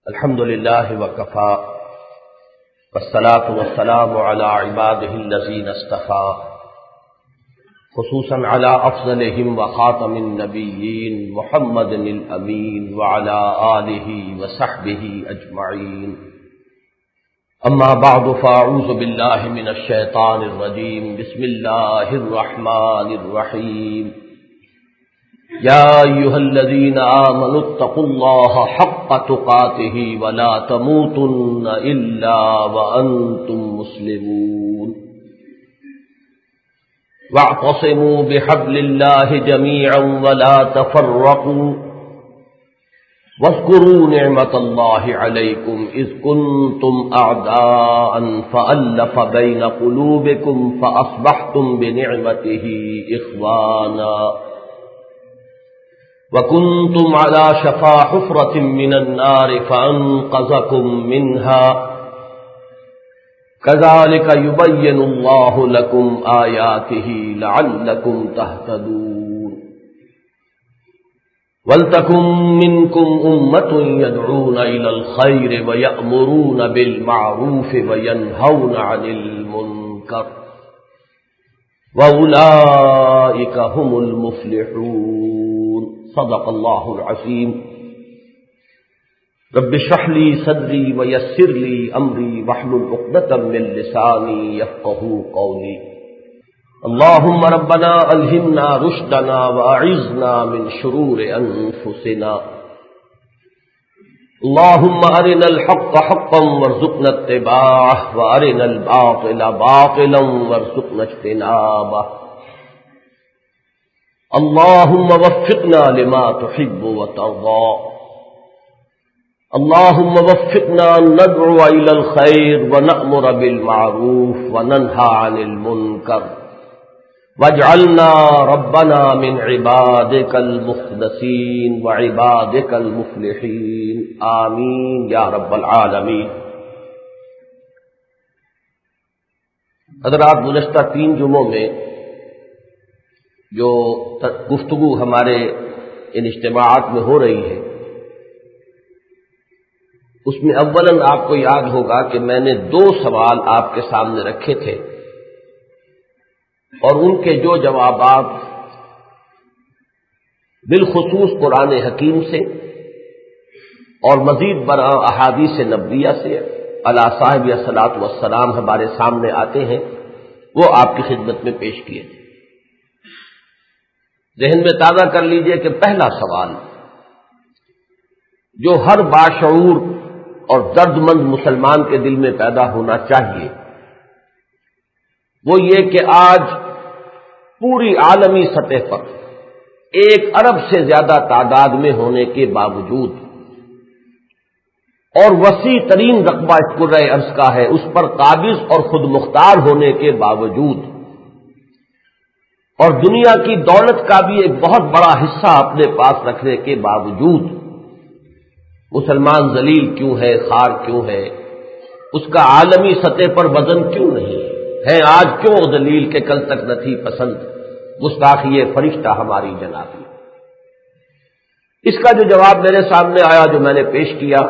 الحمد للہ وکفی والصلاة والسلام علی عباده الذین اصطفی خصوصا علی افضلهم وخاتم النبیین محمد الامین وعلی آلہ وصحبہ اجمعین اما بعد فاعوذ باللہ من الشیطان الرجیم بسم اللہ الرحمن الرحیم یا ایھا الذین آمنوا اتقوا اللہ حق تقاته ولا تموتن الا وانتم مسلمون واعتصموا بحبل اللہ جميعا ولا تفرقوا واذكروا نعمة الله عليكم إذ كنتم أعداء فألف بين قلوبكم فأصبحتم بنعمته إخوانا وكنتم على شفا حفرة من النار فأنقذكم منها كذلك يبين الله لكم آياته لعلكم تهتدون وَلْتَكُن مِّنكُمْ أُمَّةٌ يَدْعُونَ إِلَى الْخَيْرِ وَيَأْمُرُونَ بِالْمَعْرُوفِ وَيَنْهَوْنَ عَنِ الْمُنكَرِ وَأُولَئِكَ هُمُ الْمُفْلِحُونَ صدق اللہ العظیم رب اشرح لي صدری ويسر لي أمری واحلل عقدۃ من لسانی يفقهوا قولی اللهم ربنا ألهمنا رشدنا وأعذنا من شرور أنفسنا اللهم أرنا الحق حقا وارزقنا اتباعه وأرنا الباطل باطلا وارزقنا اجتنابه اللهم وفقنا لما تحب وترضى اللهم وفقنا أن ندعو إلى الخير ونأمر بالمعروف وننهى عن المنكر واجعلنا ربنا من عبادك المخلصين وعبادك المفلحين آمین یا رب العالمین۔ حضرات، گزشتہ 3 جمعوں میں جو گفتگو ہمارے ان اجتماعات میں ہو رہی ہے، اس میں اولاً آپ کو یاد ہوگا کہ میں نے 2 سوال آپ کے سامنے رکھے تھے اور ان کے جو جوابات بالخصوص قرآن حکیم سے اور مزید برآں احادیث نبویہ سے علی صاحب الصلاۃ والسلام ہمارے سامنے آتے ہیں، وہ آپ کی خدمت میں پیش کیے تھے۔ ذہن میں تازہ کر لیجئے کہ پہلا سوال جو ہر باشعور اور درد مند مسلمان کے دل میں پیدا ہونا چاہیے وہ یہ کہ آج پوری عالمی سطح پر 1 ارب سے زیادہ تعداد میں ہونے کے باوجود اور وسیع ترین رقبہ اس کرۂ ارض کا ہے، اس پر قابض اور خود مختار ہونے کے باوجود اور دنیا کی دولت کا بھی ایک بہت بڑا حصہ اپنے پاس رکھنے کے باوجود مسلمان ذلیل کیوں ہے، خوار کیوں ہے، اس کا عالمی سطح پر وزن کیوں نہیں ہے آج کیوں ذلیل کہ کل تک نہ تھی پسند گستاخی فرشتہ ہماری جنابی۔ اس کا جو جواب میرے سامنے آیا، جو میں نے پیش کیا،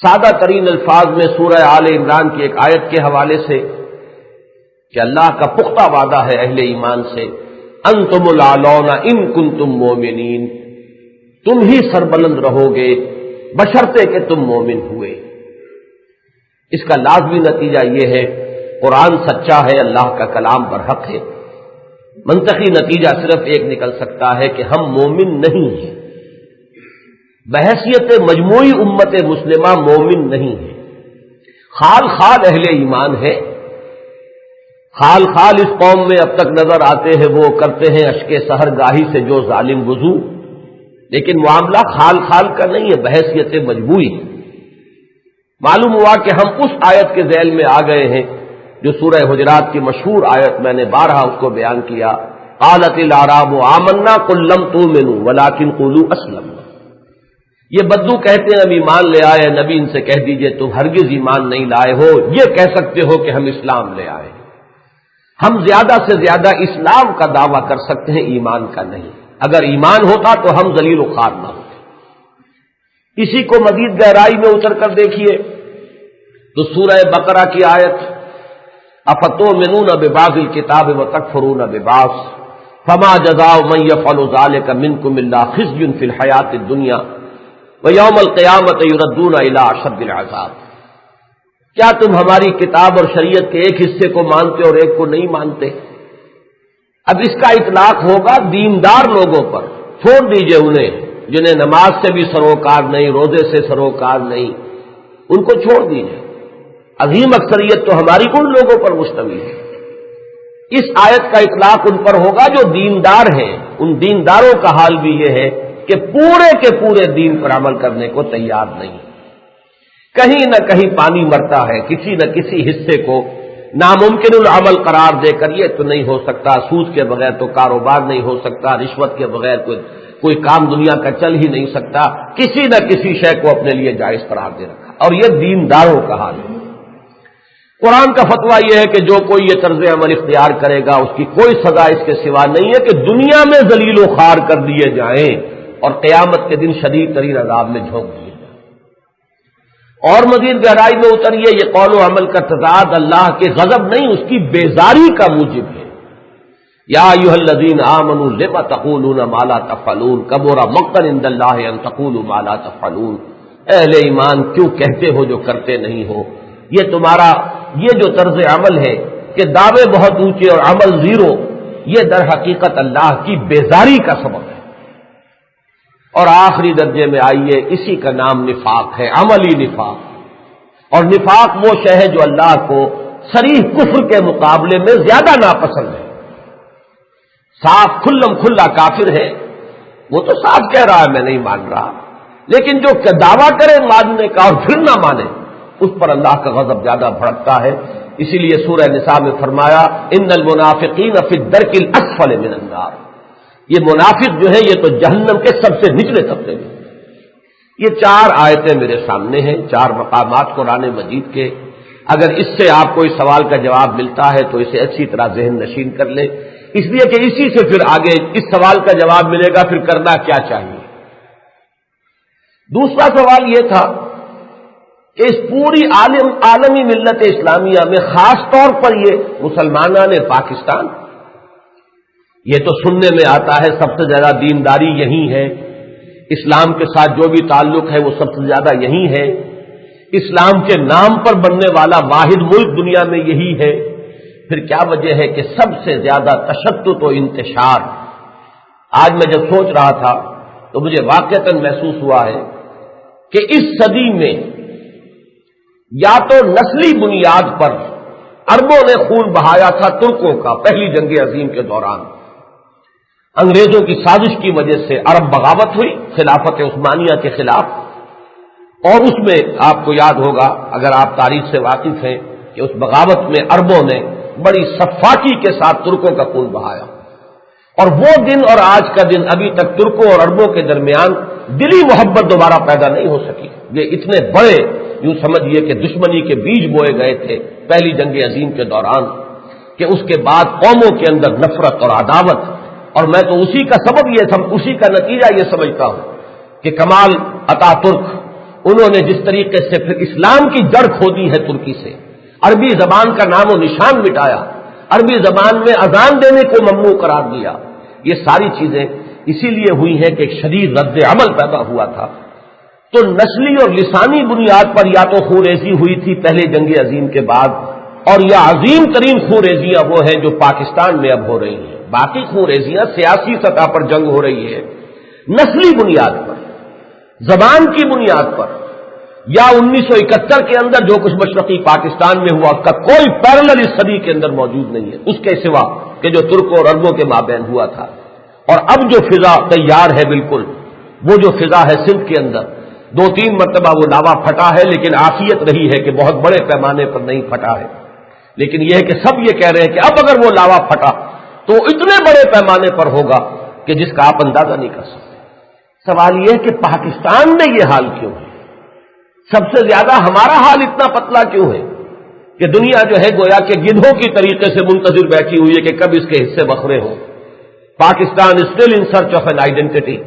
سادہ ترین الفاظ میں سورہ آل عمران کی ایک آیت کے حوالے سے کہ اللہ کا پختہ وعدہ ہے اہل ایمان سے، انتم الاعلون ان کنتم مومنین، تم ہی سربلند رہو گے بشرطے کہ تم مومن ہوئے۔ اس کا لازمی نتیجہ یہ ہے قرآن سچا ہے، اللہ کا کلام برحق ہے۔ منطقی نتیجہ صرف ایک نکل سکتا ہے کہ ہم مومن نہیں ہیں، بحیثیت مجموعی امت مسلمہ مومن نہیں ہے۔ خال خال اہل ایمان ہے، خال خال اس قوم میں اب تک نظر آتے ہیں، وہ کرتے ہیں اشک سحر گاہی سے جو ظالم وضو، لیکن معاملہ خال خال کا نہیں ہے، بحیثیت مجموعی ہے۔ معلوم ہوا کہ ہم اس آیت کے ذیل میں آ گئے ہیں جو سورہ حجرات کی مشہور آیت، میں نے بارہا اس کو بیان کیا، قالت الاعراب آمنا قل لم تؤمنوا ولکن قولوا اسلمنا۔ یہ بدو کہتے ہیں ہم ایمان لے آئے، نبی ان سے کہہ دیجئے تم ہرگز ایمان نہیں لائے ہو، یہ کہہ سکتے ہو کہ ہم اسلام لے آئے۔ ہم زیادہ سے زیادہ اسلام کا دعویٰ کر سکتے ہیں، ایمان کا نہیں۔ اگر ایمان ہوتا تو ہم ذلیل و خوار نہ ہوتے۔ اسی کو مزید گہرائی میں اتر کر دیکھیے تو سورہ بقرہ کی آیت افتؤمنون ببعض الکتاب وتکفرون ببعض فما جزاء من يفعل ذلك منكم الا خزي في الحیاۃ الدنیا ویوم القیامۃ یردون الی اشد العذاب۔ کیا تم ہماری کتاب اور شریعت کے ایک حصے کو مانتے اور ایک کو نہیں مانتے؟ اب اس کا اطلاق ہوگا دیندار لوگوں پر، چھوڑ دیجئے انہیں جنہیں نماز سے بھی سروکار نہیں، روزے سے سروکار نہیں، ان کو چھوڑ دیجئے۔ عظیم اکثریت تو ہماری ان لوگوں پر مشتمل ہے۔ اس آیت کا اطلاق ان پر ہوگا جو دیندار ہیں۔ ان دینداروں کا حال بھی یہ ہے کہ پورے کے پورے دین پر عمل کرنے کو تیار نہیں، کہیں نہ کہیں پانی مرتا ہے، کسی نہ کسی حصے کو ناممکن العمل قرار دے کر یہ تو نہیں ہو سکتا، سود کے بغیر تو کاروبار نہیں ہو سکتا، رشوت کے بغیر کوئی کام دنیا کا چل ہی نہیں سکتا، کسی نہ کسی شے کو اپنے لیے جائز قرار دے رکھا، اور یہ دینداروں کا حال ہے۔ قرآن کا فتویٰ یہ ہے کہ جو کوئی یہ طرز عمل اختیار کرے گا اس کی کوئی سزا اس کے سوا نہیں ہے کہ دنیا میں ذلیل و خوار کر دیے جائیں اور قیامت کے دن شدید ترین عذاب میں جھونک دیے جائیں۔ اور مزید گہرائی میں اتریے، یہ قول و عمل کا تضاد اللہ کے غضب نہیں، اس کی بیزاری کا موجب ہے۔ یا ایھا الذین آمنوا لم تقولون ما لا تفعلون کبر مقتا عند اللہ ان تقولوا ما لا تفعلون۔ اہل ایمان کیوں کہتے ہو جو کرتے نہیں ہو؟ یہ تمہارا یہ جو طرز عمل ہے کہ دعوے بہت اونچے اور عمل زیرو، یہ در حقیقت اللہ کی بیزاری کا سبب ہے۔ اور آخری درجے میں آئیے، اسی کا نام نفاق ہے، عملی نفاق۔ اور نفاق وہ شے ہے جو اللہ کو صریح کفر کے مقابلے میں زیادہ ناپسند ہے۔ صاف کھلم کھلا کافر ہے، وہ تو صاف کہہ رہا ہے میں نہیں مان رہا، لیکن جو دعویٰ کرے ماننے کا اور پھر نہ مانے، اس پر اللہ کا غضب زیادہ بھڑکتا ہے۔ اسی لیے سورہ نساء میں فرمایا ان المنافقین فی الدرک الاسفل من النار، یہ منافق جو ہے یہ تو جہنم کے سب سے نچلے طبقے میں۔ یہ 4 آیتیں میرے سامنے ہیں، 4 مقامات قرآن مجید کے۔ اگر اس سے آپ کو اس سوال کا جواب ملتا ہے تو اسے اچھی طرح ذہن نشین کر لیں، اس لیے کہ اسی سے پھر آگے اس سوال کا جواب ملے گا پھر کرنا کیا چاہیے۔ دوسرا سوال یہ تھا کہ اس پوری عالمی ملت اسلامیہ میں خاص طور پر یہ مسلمانان پاکستان، یہ تو سننے میں آتا ہے سب سے زیادہ دینداری یہی ہے، اسلام کے ساتھ جو بھی تعلق ہے وہ سب سے زیادہ یہی ہے، اسلام کے نام پر بننے والا واحد ملک دنیا میں یہی ہے، پھر کیا وجہ ہے کہ سب سے زیادہ تشدد و انتشار؟ آج میں جب سوچ رہا تھا تو مجھے واقعتاً محسوس ہوا ہے کہ اس صدی میں یا تو نسلی بنیاد پر عربوں نے خون بہایا تھا ترکوں کا پہلی جنگ عظیم کے دوران، انگریزوں کی سازش کی وجہ سے عرب بغاوت ہوئی خلافت عثمانیہ کے خلاف، اور اس میں آپ کو یاد ہوگا اگر آپ تاریخ سے واقف ہیں کہ اس بغاوت میں عربوں نے بڑی سفاکی کے ساتھ ترکوں کا خون بہایا، اور وہ دن اور آج کا دن ابھی تک ترکوں اور عربوں کے درمیان دلی محبت دوبارہ پیدا نہیں ہو سکی۔ یہ اتنے بڑے یوں سمجھیے کہ دشمنی کے بیج بوئے گئے تھے پہلی جنگ عظیم کے دوران کہ اس کے بعد قوموں کے اندر نفرت اور عداوت، اور میں تو اسی کا سبب اسی کا نتیجہ یہ سمجھتا ہوں کہ کمال عطا ترک انہوں نے جس طریقے سے پھر اسلام کی جڑ کھودی ہے ترکی سے، عربی زبان کا نام و نشان مٹایا، عربی زبان میں اذان دینے کو ممنوع قرار دیا، یہ ساری چیزیں اسی لیے ہوئی ہیں کہ ایک شدید رد عمل پیدا ہوا تھا۔ تو نسلی اور لسانی بنیاد پر یا تو خوریزی ہوئی تھی پہلے جنگ عظیم کے بعد، اور یہ عظیم ترین خوریزیاں وہ ہیں جو پاکستان میں اب ہو رہی ہیں۔ باقی خوریزیاں سیاسی سطح پر جنگ ہو رہی ہے، نسلی بنیاد پر، زبان کی بنیاد پر، یا 1971 کے اندر جو کچھ مشرقی پاکستان میں ہوا اس کا کوئی پیرلل اس صدی کے اندر موجود نہیں ہے اس کے سوا کہ جو ترکوں اور عربوں کے مابین ہوا تھا۔ اور اب جو فضا تیار ہے بالکل وہ جو فضا ہے سندھ کے اندر، 2-3 مرتبہ وہ لاوا پھٹا ہے لیکن عافیت رہی ہے کہ بہت بڑے پیمانے پر نہیں پھٹا ہے، لیکن یہ ہے کہ سب یہ کہہ رہے ہیں کہ اب اگر وہ لاوا پھٹا تو اتنے بڑے پیمانے پر ہوگا کہ جس کا آپ اندازہ نہیں کر سکتے۔ سوال یہ ہے کہ پاکستان میں یہ حال کیوں ہے؟ سب سے زیادہ ہمارا حال اتنا پتلا کیوں ہے کہ دنیا جو ہے گویا کہ گدھوں کی طریقے سے منتظر بیٹھی ہوئی ہے کہ کب اس کے حصے بکھرے ہوں۔ Pakistan still in search of an identity,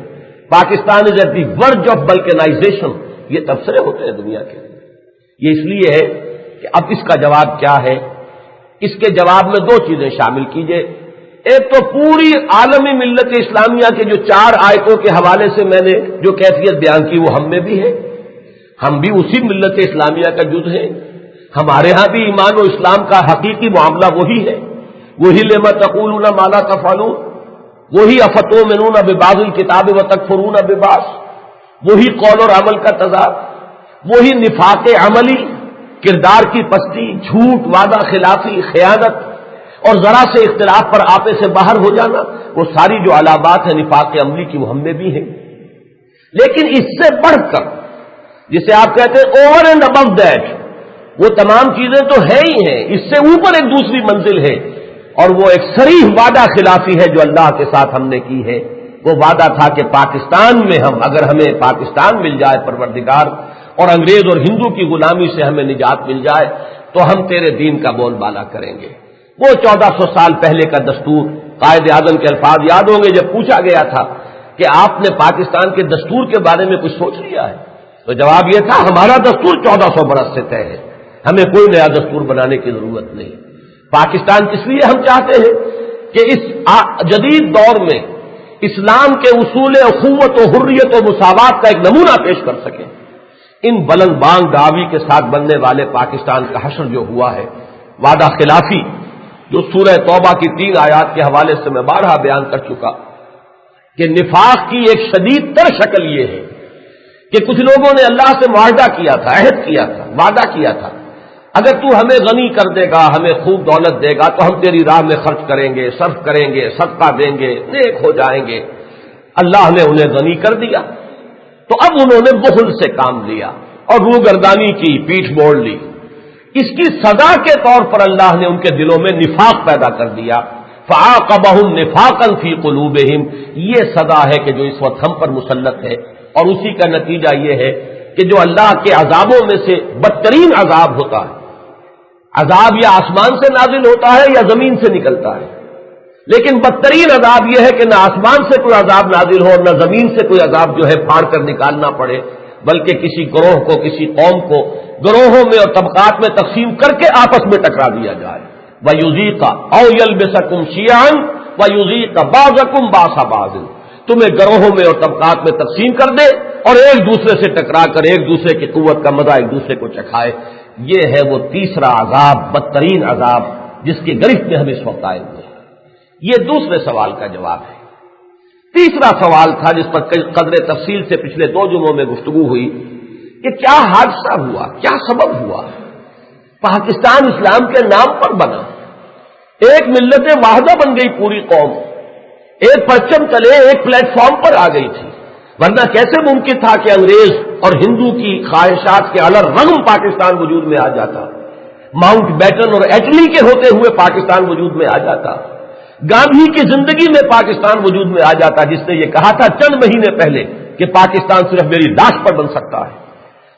Pakistan is at the verge of balkanization, یہ تبصرے ہوتے ہیں دنیا کے. یہ اس لیے ہے کہ اب اس کا جواب کیا ہے. اس کے جواب میں دو چیزیں شامل کیجئے. ایک تو پوری عالمی ملت اسلامیہ کے جو 4 آیتوں کے حوالے سے میں نے جو کیفیت بیان کی وہ ہم میں بھی ہے. ہم بھی اسی ملت اسلامیہ کا جز ہیں. ہمارے ہاں بھی ایمان و اسلام کا حقیقی معاملہ وہی ہے. وہی لما تقولون ما لا تفعلون، وہی افتؤمنون ببعض الکتاب وتکفرون ببعض، وہی قول اور عمل کا تضاد، وہی نفاق عملی، کردار کی پستی، جھوٹ، وعدہ خلافی، خیانت اور ذرا سے اختلاف پر آپے سے باہر ہو جانا، وہ ساری جو علامات ہیں نفاق عملی کی وہ ہم میں بھی ہیں. لیکن اس سے بڑھ کر جسے آپ کہتے ہیں اوور اینڈ ابو دیٹ، وہ تمام چیزیں تو ہیں ہی ہیں، اس سے اوپر ایک دوسری منزل ہے، اور وہ ایک صریح وعدہ خلافی ہے جو اللہ کے ساتھ ہم نے کی ہے. وہ وعدہ تھا کہ پاکستان میں ہم، اگر ہمیں پاکستان مل جائے پروردگار، اور انگریز اور ہندو کی غلامی سے ہمیں نجات مل جائے تو ہم تیرے دین کا بول بالا کریں گے. وہ 1400 سال پہلے کا دستور، قائد اعظم کے الفاظ یاد ہوں گے جب پوچھا گیا تھا کہ آپ نے پاکستان کے دستور کے بارے میں کچھ سوچ لیا ہے، تو جواب یہ تھا ہمارا دستور 1400 برس سے طے ہے، ہمیں کوئی نیا دستور بنانے کی ضرورت نہیں. پاکستان کس لیے ہم چاہتے ہیں کہ اس جدید دور میں اسلام کے اصول اخوت و حریت و مساوات کا ایک نمونہ پیش کر سکیں. ان بلند بانگ دعوی کے ساتھ بننے والے پاکستان کا حشر جو ہوا ہے، وعدہ خلافی جو سورہ توبہ کی 3 آیات کے حوالے سے میں بارہا بیان کر چکا کہ نفاق کی ایک شدید تر شکل یہ ہے کہ کچھ لوگوں نے اللہ سے معاہدہ کیا تھا، عہد کیا تھا، وعدہ کیا تھا، اگر تو ہمیں غنی کر دے گا، ہمیں خوب دولت دے گا تو ہم تیری راہ میں خرچ کریں گے، صرف کریں گے، صدقہ دیں گے، نیک ہو جائیں گے. اللہ نے انہیں غنی کر دیا تو اب انہوں نے بخل سے کام لیا اور روگردانی کی، پیٹھ موڑ لی. اس کی سزا کے طور پر اللہ نے ان کے دلوں میں نفاق پیدا کر دیا. فعاقبہم نفاقا فی قلوبہم، یہ سزا ہے کہ جو اس وقت ہم پر مسلط ہے، اور اسی کا نتیجہ یہ ہے کہ جو اللہ کے عذابوں میں سے بدترین عذاب ہوتا ہے، عذاب یا آسمان سے نازل ہوتا ہے یا زمین سے نکلتا ہے، لیکن بدترین عذاب یہ ہے کہ نہ آسمان سے کوئی عذاب نازل ہو اور نہ زمین سے کوئی عذاب جو ہے پھاڑ کر نکالنا پڑے، بلکہ کسی گروہ کو، کسی قوم کو گروہوں میں اور طبقات میں تقسیم کر کے آپس میں ٹکرا دیا جائے. وَيُذِيقَ أَوْ يَلْبِسَكُمْ شِيَعًا وَيُذِيقَ بَعْضَكُمْ بَأْسَ بَعْضٍ، تمہیں گروہوں میں اور طبقات میں تقسیم کر دے اور ایک دوسرے سے ٹکرا کر ایک دوسرے کی قوت کا مزہ ایک دوسرے کو چکھائے. یہ ہے وہ تیسرا عذاب، بدترین عذاب جس کی گرفت میں ہم اس وقت آئے ہوئے ہیں. یہ دوسرے سوال کا جواب ہے. تیسرا سوال تھا جس پر قدر تفصیل سے پچھلے 2 جمعوں میں گفتگو ہوئی کہ کیا حادثہ ہوا، کیا سبب ہوا پاکستان اسلام کے نام پر بنا، ایک ملت واحدہ بن گئی پوری قوم، ایک پرچم تلے ایک پلیٹ فارم پر آ گئی تھی. ورنہ کیسے ممکن تھا کہ انگریز اور ہندو کی خواہشات کے الرغم پاکستان وجود میں آ جاتا، ماؤنٹ بیٹن اور ایٹلی کے ہوتے ہوئے پاکستان وجود میں آ جاتا، گاندھی کی زندگی میں پاکستان وجود میں آ جاتا جس نے یہ کہا تھا چند مہینے پہلے کہ پاکستان صرف میری لاش پر بن سکتا ہے.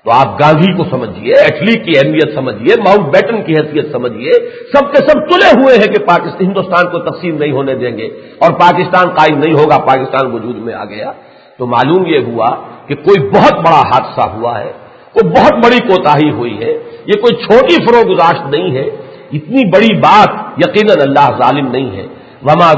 تو آپ گاندھی کو سمجھیے، ایٹلی کی اہمیت سمجھیے، ماؤنٹ بیٹن کی حیثیت سمجھیے، سب کے سب تلے ہوئے ہیں کہ پاکستان ہندوستان کو تقسیم نہیں ہونے دیں گے اور پاکستان قائم نہیں ہوگا. پاکستان وجود میں آ گیا تو معلوم یہ ہوا کہ کوئی بہت بڑا حادثہ ہوا ہے، کوئی بہت بڑی کوتاہی ہوئی ہے. یہ کوئی چھوٹی فروگزاشت نہیں ہے، اتنی بڑی بات یقیناً اللہ ظالم نہیں ہے. وما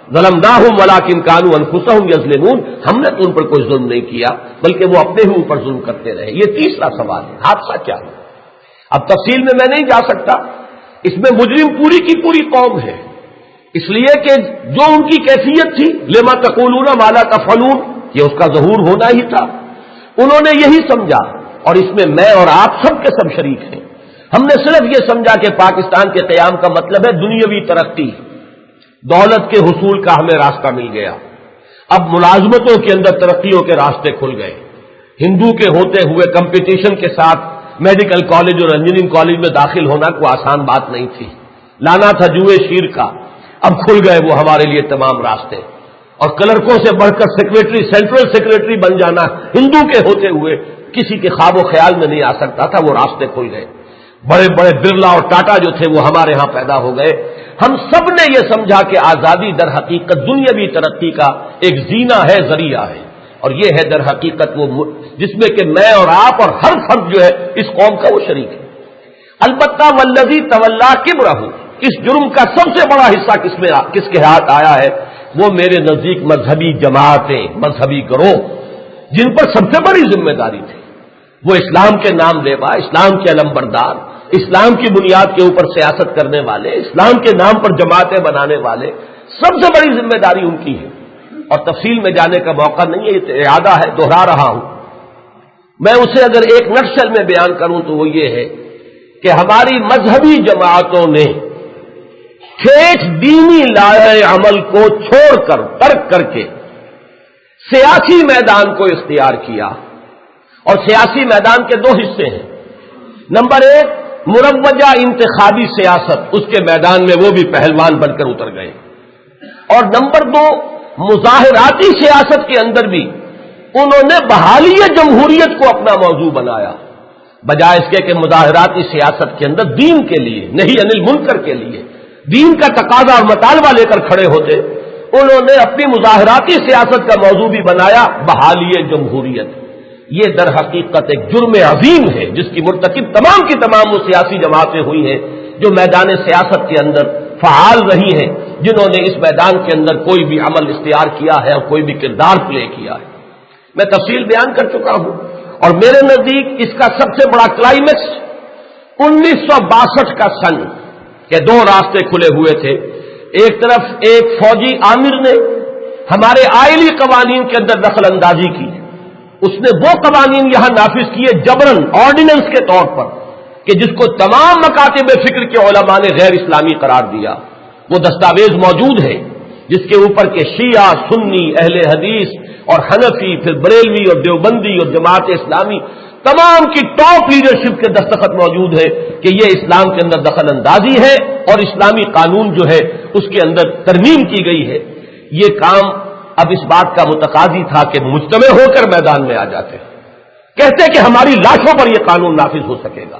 ظلمناہم ولکن کانوا انفسہم یظلمون، ہم نے تو ان پر کوئی ظلم نہیں کیا بلکہ وہ اپنے ہی اوپر ظلم کرتے رہے. یہ تیسرا سوال ہے، حادثہ کیا ہے. اب تفصیل میں نہیں جا سکتا، اس میں مجرم پوری کی پوری قوم ہے، اس لیے کہ جو ان کی کیفیت تھی لما تقولون ما لا تفعلون، یہ اس کا ظہور ہونا ہی تھا. انہوں نے یہی سمجھا اور اس میں میں اور آپ سب کے سب شریک ہیں. ہم نے صرف یہ سمجھا کہ پاکستان کے قیام کا مطلب ہے دنیاوی ترقی، دولت کے حصول کا ہمیں راستہ مل گیا. اب ملازمتوں کے اندر ترقیوں کے راستے کھل گئے. ہندو کے ہوتے ہوئے کمپٹیشن کے ساتھ میڈیکل کالج اور انجینئرنگ کالج میں داخل ہونا کوئی آسان بات نہیں تھی، لانا تھا جوئے شیر کا. اب کھل گئے وہ ہمارے لیے تمام راستے، اور کلرکوں سے بڑھ کر سیکریٹری، سینٹرل سیکریٹری بن جانا ہندو کے ہوتے ہوئے کسی کے خواب و خیال میں نہیں آ سکتا تھا. وہ راستے کھل گئے. بڑے بڑے برلا اور ٹاٹا جو تھے وہ ہمارے ہاں پیدا ہو گئے. ہم سب نے یہ سمجھا کہ آزادی در حقیقت دنیاوی ترقی کا ایک زینہ ہے، ذریعہ ہے. اور یہ ہے در حقیقت وہ جس میں کہ میں اور آپ اور ہر فرد جو ہے اس قوم کا وہ شریک ہے۔ البتہ والذی تولا کبرہ، اس جرم کا سب سے بڑا حصہ کس کے ہاتھ آیا ہے؟ وہ میرے نزدیک مذہبی جماعتیں، مذہبی گروہ، جن پر سب سے بڑی ذمہ داری تھی۔ وہ اسلام کے نام لیوا، اسلام کے علمبردار، اسلام کی بنیاد کے اوپر سیاست کرنے والے، اسلام کے نام پر جماعتیں بنانے والے، سب سے بڑی ذمہ داری ان کی ہے۔ اور تفصیل میں جانے کا موقع نہیں ہے، یہ اعادہ ہے، دوہرا رہا ہوں۔ میں اسے اگر ایک نٹشل میں بیان کروں تو وہ یہ ہے کہ ہماری مذہبی جماعتوں نے ٹھیک دینی لائحہ عمل کو چھوڑ کر، ترک کر کے سیاسی میدان کو اختیار کیا، اور سیاسی میدان کے دو حصے ہیں۔ نمبر ایک، مروجہ انتخابی سیاست، اس کے میدان میں وہ بھی پہلوان بن کر اتر گئے، اور نمبر دو، مظاہراتی سیاست کے اندر بھی انہوں نے بحالی جمہوریت کو اپنا موضوع بنایا، بجائے اس کے کہ مظاہراتی سیاست کے اندر دین کے لیے، نہیں انل منکر کے لیے دین کا تقاضا اور مطالبہ لے کر کھڑے ہوتے، انہوں نے اپنی مظاہراتی سیاست کا موضوع بھی بنایا بحالی جمہوریت۔ یہ در حقیقت ایک جرم عظیم ہے جس کی مرتکب تمام کی تمام وہ سیاسی جماعتیں ہوئی ہیں جو میدان سیاست کے اندر فعال رہی ہیں، جنہوں نے اس میدان کے اندر کوئی بھی عمل اختیار کیا ہے اور کوئی بھی کردار پلے کیا ہے۔ میں تفصیل بیان کر چکا ہوں، اور میرے نزدیک اس کا سب سے بڑا کلائمیکس 1962 کا سن کہ دو راستے کھلے ہوئے تھے۔ ایک طرف ایک فوجی آمر نے ہمارے آئلی قوانین کے اندر دخل اندازی کی، اس نے وہ قوانین یہاں نافذ کیے جبرن آرڈیننس کے طور پر کہ جس کو تمام مکاتب فکر کے علماء نے غیر اسلامی قرار دیا۔ وہ دستاویز موجود ہے جس کے اوپر کہ شیعہ، سنی، اہل حدیث اور حنفی، پھر بریلوی اور دیوبندی اور جماعت اسلامی، تمام کی ٹاپ لیڈرشپ کے دستخط موجود ہے کہ یہ اسلام کے اندر دخل اندازی ہے اور اسلامی قانون جو ہے اس کے اندر ترمیم کی گئی ہے۔ یہ کام اب اس بات کا متقاضی تھا کہ مجتمع ہو کر میدان میں آ جاتے، کہتے کہ ہماری لاشوں پر یہ قانون نافذ ہو سکے گا،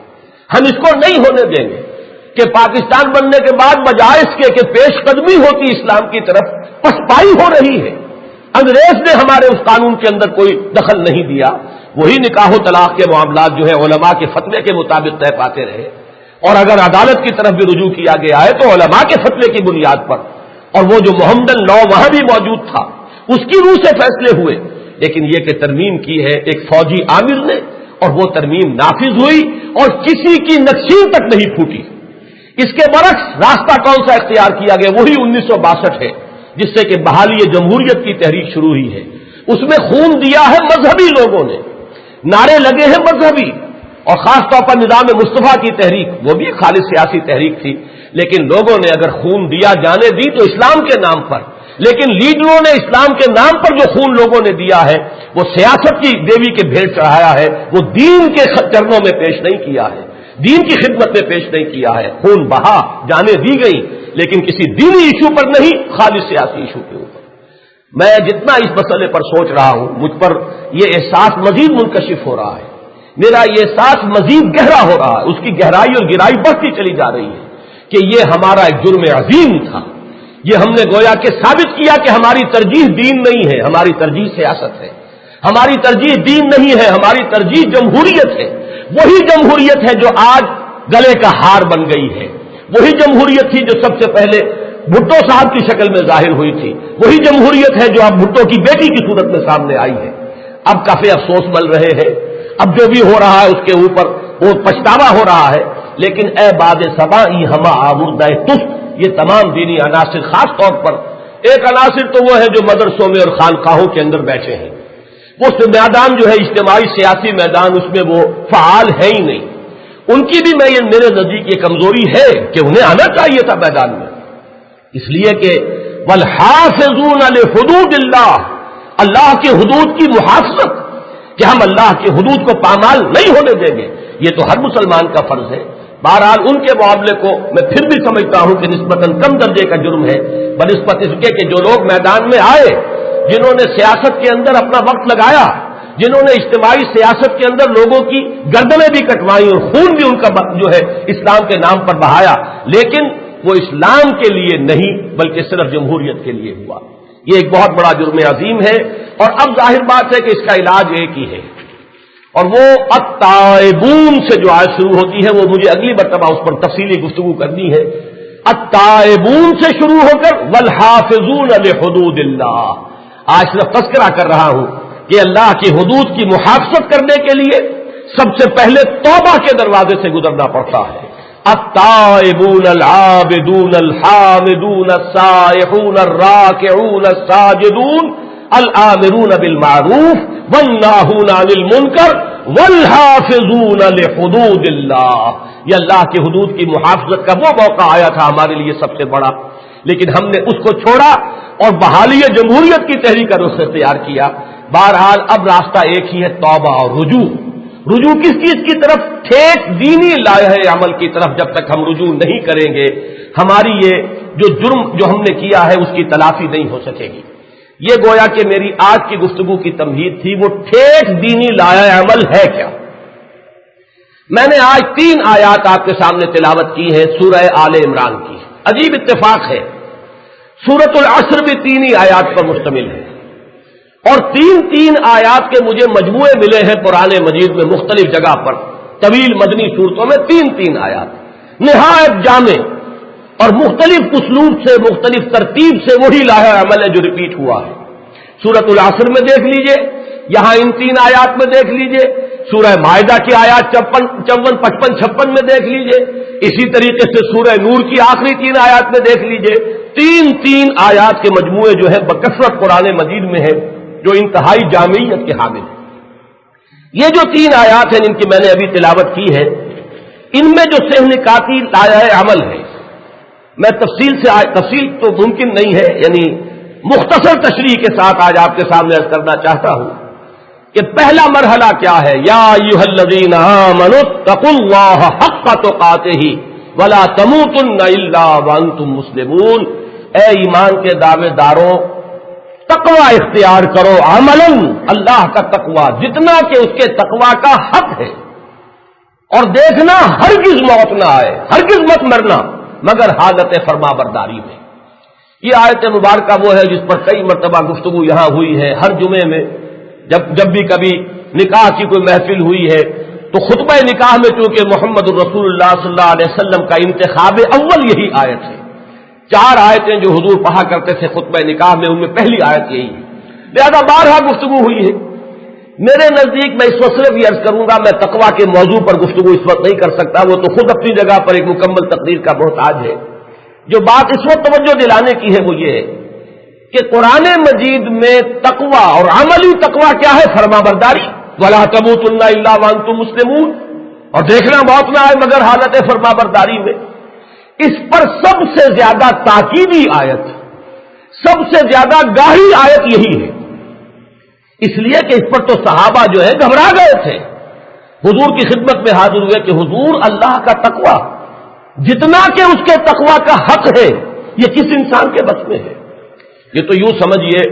ہم اس کو نہیں ہونے دیں گے کہ پاکستان بننے کے بعد بجائے اس کے کہ پیش قدمی ہوتی اسلام کی طرف، پسپائی ہو رہی ہے۔ انگریز نے ہمارے اس قانون کے اندر کوئی دخل نہیں دیا، وہی نکاح و طلاق کے معاملات جو ہے علماء کے فتوے کے مطابق طے پاتے رہے، اور اگر عدالت کی طرف بھی رجوع کیا گیا ہے تو علماء کے فتوے کی بنیاد پر، اور وہ جو محمدن لا وہاں بھی موجود تھا اس کی روح سے فیصلے ہوئے۔ لیکن یہ کہ ترمیم کی ہے ایک فوجی عامر نے، اور وہ ترمیم نافذ ہوئی اور کسی کی نکسین تک نہیں پھوٹی۔ اس کے برعکس راستہ کون سا اختیار کیا گیا؟ وہی 1962 ہے جس سے کہ بحالی جمہوریت کی تحریک شروع ہوئی ہے۔ اس میں خون دیا ہے مذہبی لوگوں نے، نعرے لگے ہیں مذہبی، اور خاص طور پر نظام مصطفیٰ کی تحریک، وہ بھی خالص سیاسی تحریک تھی، لیکن لوگوں نے اگر خون دیا جانے دی تو اسلام کے نام پر، لیکن لیڈروں نے اسلام کے نام پر جو خون لوگوں نے دیا ہے وہ سیاست کی دیوی کے بھیٹ چڑھایا ہے، وہ دین کے چرنوں میں پیش نہیں کیا ہے، دین کی خدمت میں پیش نہیں کیا ہے۔ خون بہا، جانیں دی گئی، لیکن کسی دینی ایشو پر نہیں، خالص سیاسی ایشو کے اوپر۔ میں جتنا اس مسئلے پر سوچ رہا ہوں مجھ پر یہ احساس مزید منکشف ہو رہا ہے، میرا یہ احساس مزید گہرا ہو رہا ہے، اس کی گہرائی اور گہرائی بڑھتی چلی جا رہی ہے کہ یہ ہمارا ایک جرم عظیم تھا۔ یہ ہم نے گویا کہ ثابت کیا کہ ہماری ترجیح دین نہیں ہے، ہماری ترجیح سیاست ہے، ہماری ترجیح دین نہیں ہے، ہماری ترجیح جمہوریت ہے۔ وہی جمہوریت ہے جو آج گلے کا ہار بن گئی ہے، وہی جمہوریت تھی جو سب سے پہلے بھٹو صاحب کی شکل میں ظاہر ہوئی تھی، وہی جمہوریت ہے جو اب بھٹو کی بیٹی کی صورت میں سامنے آئی ہے۔ اب کافی افسوس مل رہے ہیں، اب جو بھی ہو رہا ہے اس کے اوپر وہ پچھتاوا ہو رہا ہے، لیکن اے باد صبا ای ہما آوردہ تست، یہ تمام دینی عناصر، خاص طور پر ایک عناصر تو وہ ہے جو مدرسوں میں اور خانقاہوں کے اندر بیٹھے ہیں، وہ میدان جو ہے اجتماعی سیاسی میدان، اس میں وہ فعال ہے ہی نہیں، ان کی بھی میرے نزدیک یہ کمزوری ہے کہ انہیں آنا چاہیے تھا میدان میں، اس لیے کہ والحافظون لحدود اللہ، اللہ کی حدود کی محافظت، کہ ہم اللہ کی حدود کو پامال نہیں ہونے دیں گے، یہ تو ہر مسلمان کا فرض ہے۔ بہرحال ان کے معاملے کو میں پھر بھی سمجھتا ہوں کہ نسبتاً کم درجے کا جرم ہے، بنسبت اس کے کہ جو لوگ میدان میں آئے، جنہوں نے سیاست کے اندر اپنا وقت لگایا، جنہوں نے اجتماعی سیاست کے اندر لوگوں کی گردنیں بھی کٹوائی اور خون بھی ان کا جو ہے اسلام کے نام پر بہایا، لیکن وہ اسلام کے لیے نہیں بلکہ صرف جمہوریت کے لیے ہوا۔ یہ ایک بہت بڑا جرم عظیم ہے، اور اب ظاہر بات ہے کہ اس کا علاج ایک ہی ہے، اور وہ التائبون سے جو آیت شروع ہوتی ہے، وہ مجھے اگلی مرتبہ اس پر تفصیلی گفتگو کرنی ہے۔ التائبون سے شروع ہو کر والحافظون لحدود اللہ، آج صرف تذکرہ کر رہا ہوں کہ اللہ کی حدود کی محافظت کرنے کے لیے سب سے پہلے توبہ کے دروازے سے گزرنا پڑتا ہے۔ التائبون العابدون الحامدون السائحون الراکعون الساجدون الآمرون بالمعروف والناہون عن المنکر والحافظون لحدود اللہ، یہ اللہ کی حدود کی محافظت کا وہ موقع آیا تھا ہمارے لیے سب سے بڑا، لیکن ہم نے اس کو چھوڑا اور بحالی جمہوریت کی تحریک کا رخ اختیار کیا۔ بہرحال اب راستہ ایک ہی ہے، توبہ اور رجوع۔ رجوع کس چیز کی طرف؟ ٹھیک دینی لائحہ عمل کی طرف۔ جب تک ہم رجوع نہیں کریں گے، ہماری یہ جو جرم جو ہم نے کیا ہے اس کی تلافی نہیں ہو سکے گی۔ یہ گویا کہ میری آج کی گفتگو کی تمہید تھی، وہ ٹھیک دینی لائحہ عمل ہے کیا؟ میں نے آج 3 آیات آپ کے سامنے تلاوت کی ہے سورہ آل عمران کی۔ عجیب اتفاق ہے، سورۃ العصر بھی 3 ہی آیات پر مشتمل ہے، اور 3 آیات کے مجھے مجموعے ملے ہیں قرآن مجید میں مختلف جگہ پر، طویل مدنی صورتوں میں 3 آیات، نہایت جامع اور مختلف اسلوب سے، مختلف ترتیب سے وہی لائحہ عمل ہے جو ریپیٹ ہوا ہے۔ سورۃ العصر میں دیکھ لیجئے، یہاں ان 3 آیات میں دیکھ لیجئے، سورہ مائدہ کی آیات 54، 55، 56 میں دیکھ لیجئے، اسی طریقے سے سورہ نور کی آخری 3 آیات میں دیکھ لیجئے۔ 3 آیات کے مجموعے جو ہے بکثرت قرآن مجید میں ہے، جو انتہائی جامعیت کے حامل ہے۔ یہ جو 3 آیات ہیں جن کی میں نے ابھی تلاوت کی ہے، ان میں جو سہ نکاتی لائحہ عمل ہے، میں تفصیل تو ممکن نہیں ہے، یعنی مختصر تشریح کے ساتھ آج آپ کے سامنے عرض کرنا چاہتا ہوں کہ پہلا مرحلہ کیا ہے۔ یا ایھا الذین آمنوا اتقوا اللہ حق تقاتہ ولا تموتن الا وانتم مسلمون، اے ایمان کے دعوے داروں، تقوی اختیار کرو، عملاً اللہ کا تقوی جتنا کہ اس کے تقوی کا حق ہے، اور دیکھنا ہرگز موت نہ آئے، ہرگز مت مرنا مگر حالت فرما برداری میں۔ یہ آیت مبارکہ وہ ہے جس پر کئی مرتبہ گفتگو یہاں ہوئی ہے۔ ہر جمعے میں جب بھی کبھی نکاح کی کوئی محفل ہوئی ہے تو خطبہ نکاح میں چونکہ محمد الرسول اللہ صلی اللہ علیہ وسلم کا انتخاب اول یہی آیت ہے، 4 آیتیں جو حضور پڑھا کرتے تھے خطبہ نکاح میں، ان میں پہلی آیت یہی ہے، لہذا بارہا گفتگو ہوئی ہے۔ میرے نزدیک میں اس وقت صرف یہ عرض کروں گا، میں تقویٰ کے موضوع پر گفتگو اس وقت نہیں کر سکتا، وہ تو خود اپنی جگہ پر ایک مکمل تقریر کا محتاج ہے۔ جو بات اس وقت توجہ دلانے کی ہے وہ یہ ہے کہ قرآن مجید میں تقویٰ اور عملی تقویٰ کیا ہے؟ فرما برداری، وَلَا تَمُوتُنَّ إِلَّا وَأَنتُم مُسْلِمُونَ، اور دیکھنا موت نہ آئے مگر حالت فرما برداری میں۔ اس پر سب سے زیادہ تاکیدی آیت، سب سے زیادہ گاہی آیت یہی ہے، اس لیے کہ اس پر تو صحابہ جو ہے گھبرا گئے تھے، حضور کی خدمت میں حاضر ہوئے کہ حضور اللہ کا تقوی جتنا کہ اس کے تقوی کا حق ہے یہ کس انسان کے بس میں ہے؟ یہ تو یوں سمجھیے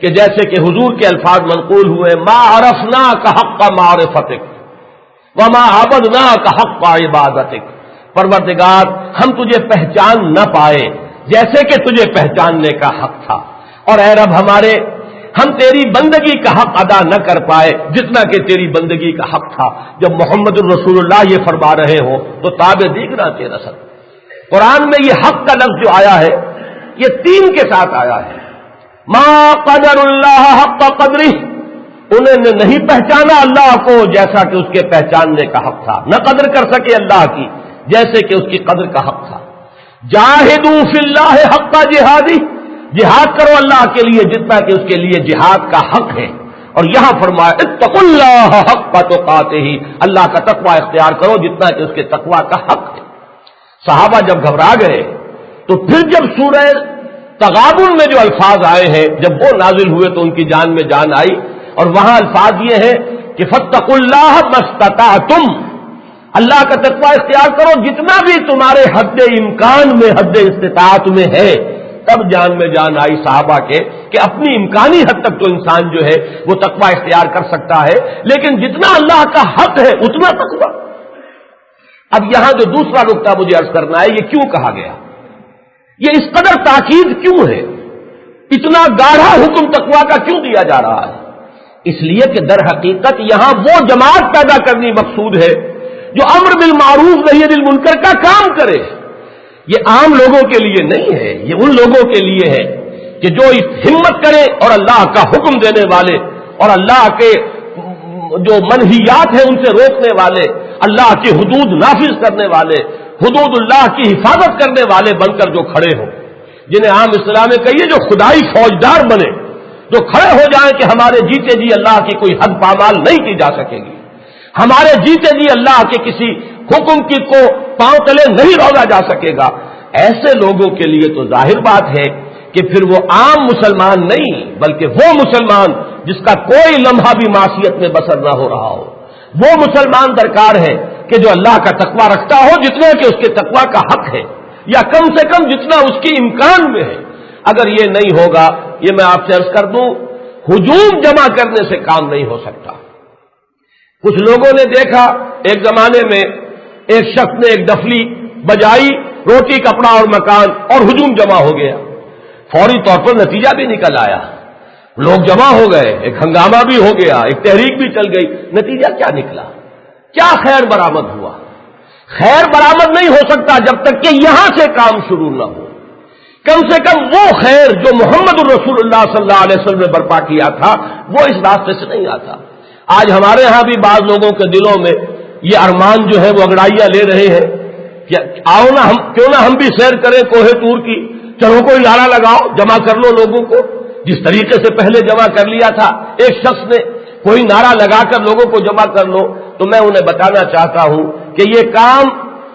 کہ جیسے کہ حضور کے الفاظ منقول ہوئے، ما عرفناک حق معرفتک وما عبدناک حق عبادتک، پروردگار ہم تجھے پہچان نہ پائے جیسے کہ تجھے پہچاننے کا حق تھا، اور اے رب ہمارے ہم تیری بندگی کا حق ادا نہ کر پائے جتنا کہ تیری بندگی کا حق تھا۔ جب محمد الرسول اللہ یہ فرما رہے ہو تو تابع دیگنا کے رسل۔ قرآن میں یہ حق کا لفظ جو آیا ہے یہ 3 کے ساتھ آیا ہے، ما قدر اللہ حق قدرہ، انہوں نے نہیں پہچانا اللہ کو جیسا کہ اس کے پہچاننے کا حق تھا، نہ قدر کر سکے اللہ کی جیسے کہ اس کی قدر کا حق تھا۔ جاہدوا فی اللہ حق جہادی، جہاد کرو اللہ کے لیے جتنا کہ اس کے لیے جہاد کا حق ہے، اور یہاں فرمایا اتقوا اللہ حق تقاتہ، اللہ کا تقوی اختیار کرو جتنا کہ اس کے تقوی کا حق ہے۔ صحابہ جب گھبرا گئے تو پھر جب سورہ تغابن میں جو الفاظ آئے ہیں جب وہ نازل ہوئے تو ان کی جان میں جان آئی، اور وہاں الفاظ یہ ہے کہ فاتقوا اللہ ما استطعتم، اللہ کا تقوی اختیار کرو جتنا بھی تمہارے حد امکان میں، حد استطاعت میں ہے۔ تب جان میں جان آئی صحابہ کے کہ اپنی امکانی حد تک تو انسان جو ہے وہ تقوی اختیار کر سکتا ہے، لیکن جتنا اللہ کا حق ہے اتنا تقوی۔ اب یہاں جو دوسرا نقطہ مجھے عرض کرنا ہے، یہ کیوں کہا گیا، یہ اس قدر تاکید کیوں ہے؟ اتنا گاڑھا حکم تقویٰ کا کیوں دیا جا رہا ہے؟ اس لیے کہ در حقیقت یہاں وہ جماعت پیدا کرنی مقصود ہے جو امر بالمعروف نہی عن المنکر کا کام کرے. یہ عام لوگوں کے لیے نہیں ہے، یہ ان لوگوں کے لیے ہے کہ جو ہمت کرے اور اللہ کا حکم دینے والے اور اللہ کے جو منہیات ہیں ان سے روکنے والے، اللہ کی حدود نافذ کرنے والے، حدود اللہ کی حفاظت کرنے والے بن کر جو کھڑے ہوں، جنہیں عام اصطلاح میں کہیے جو خدائی فوجدار بنے، جو کھڑے ہو جائیں کہ ہمارے جیتے جی اللہ کی کوئی حد پامال نہیں کی جا سکے گی، ہمارے جیتے جی اللہ کے کسی حکم کی کو پاؤں تلے نہیں روکا جا سکے گا. ایسے لوگوں کے لیے تو ظاہر بات ہے کہ پھر وہ عام مسلمان نہیں بلکہ وہ مسلمان جس کا کوئی لمحہ بھی معصیت میں بسر نہ ہو رہا ہو، وہ مسلمان درکار ہے کہ جو اللہ کا تقویٰ رکھتا ہو جتنا کہ اس کے تقویٰ کا حق ہے، یا کم سے کم جتنا اس کے امکان میں ہے. اگر یہ نہیں ہوگا، یہ میں آپ سے عرض کر دوں، ہجوم جمع کرنے سے کام نہیں ہو سکتا. کچھ لوگوں نے دیکھا ایک زمانے میں ایک شخص نے ایک ڈفلی بجائی، روٹی کپڑا اور مکان، اور ہجوم جمع ہو گیا. فوری طور پر نتیجہ بھی نکل آیا، لوگ جمع ہو گئے، ایک ہنگامہ بھی ہو گیا، ایک تحریک بھی چل گئی. نتیجہ کیا نکلا؟ کیا خیر برآمد ہوا؟ خیر برآمد نہیں ہو سکتا جب تک کہ یہاں سے کام شروع نہ ہو. کم سے کم وہ خیر جو محمد الرسول اللہ صلی اللہ علیہ وسلم نے برپا کیا تھا وہ اس راستے سے نہیں آتا. آج ہمارے ہاں بھی بعض لوگوں کے دلوں میں یہ ارمان جو ہے وہ انگڑائیاں لے رہے ہیں کہ آؤ نا کیوں نہ ہم بھی سیر کریں کوہ طور کی، چلو کوئی نعرہ لگاؤ، جمع کر لو لوگوں کو. جس طریقے سے پہلے جمع کر لیا تھا ایک شخص نے، کوئی نعرہ لگا کر لوگوں کو جمع کر لو. تو میں انہیں بتانا چاہتا ہوں کہ یہ کام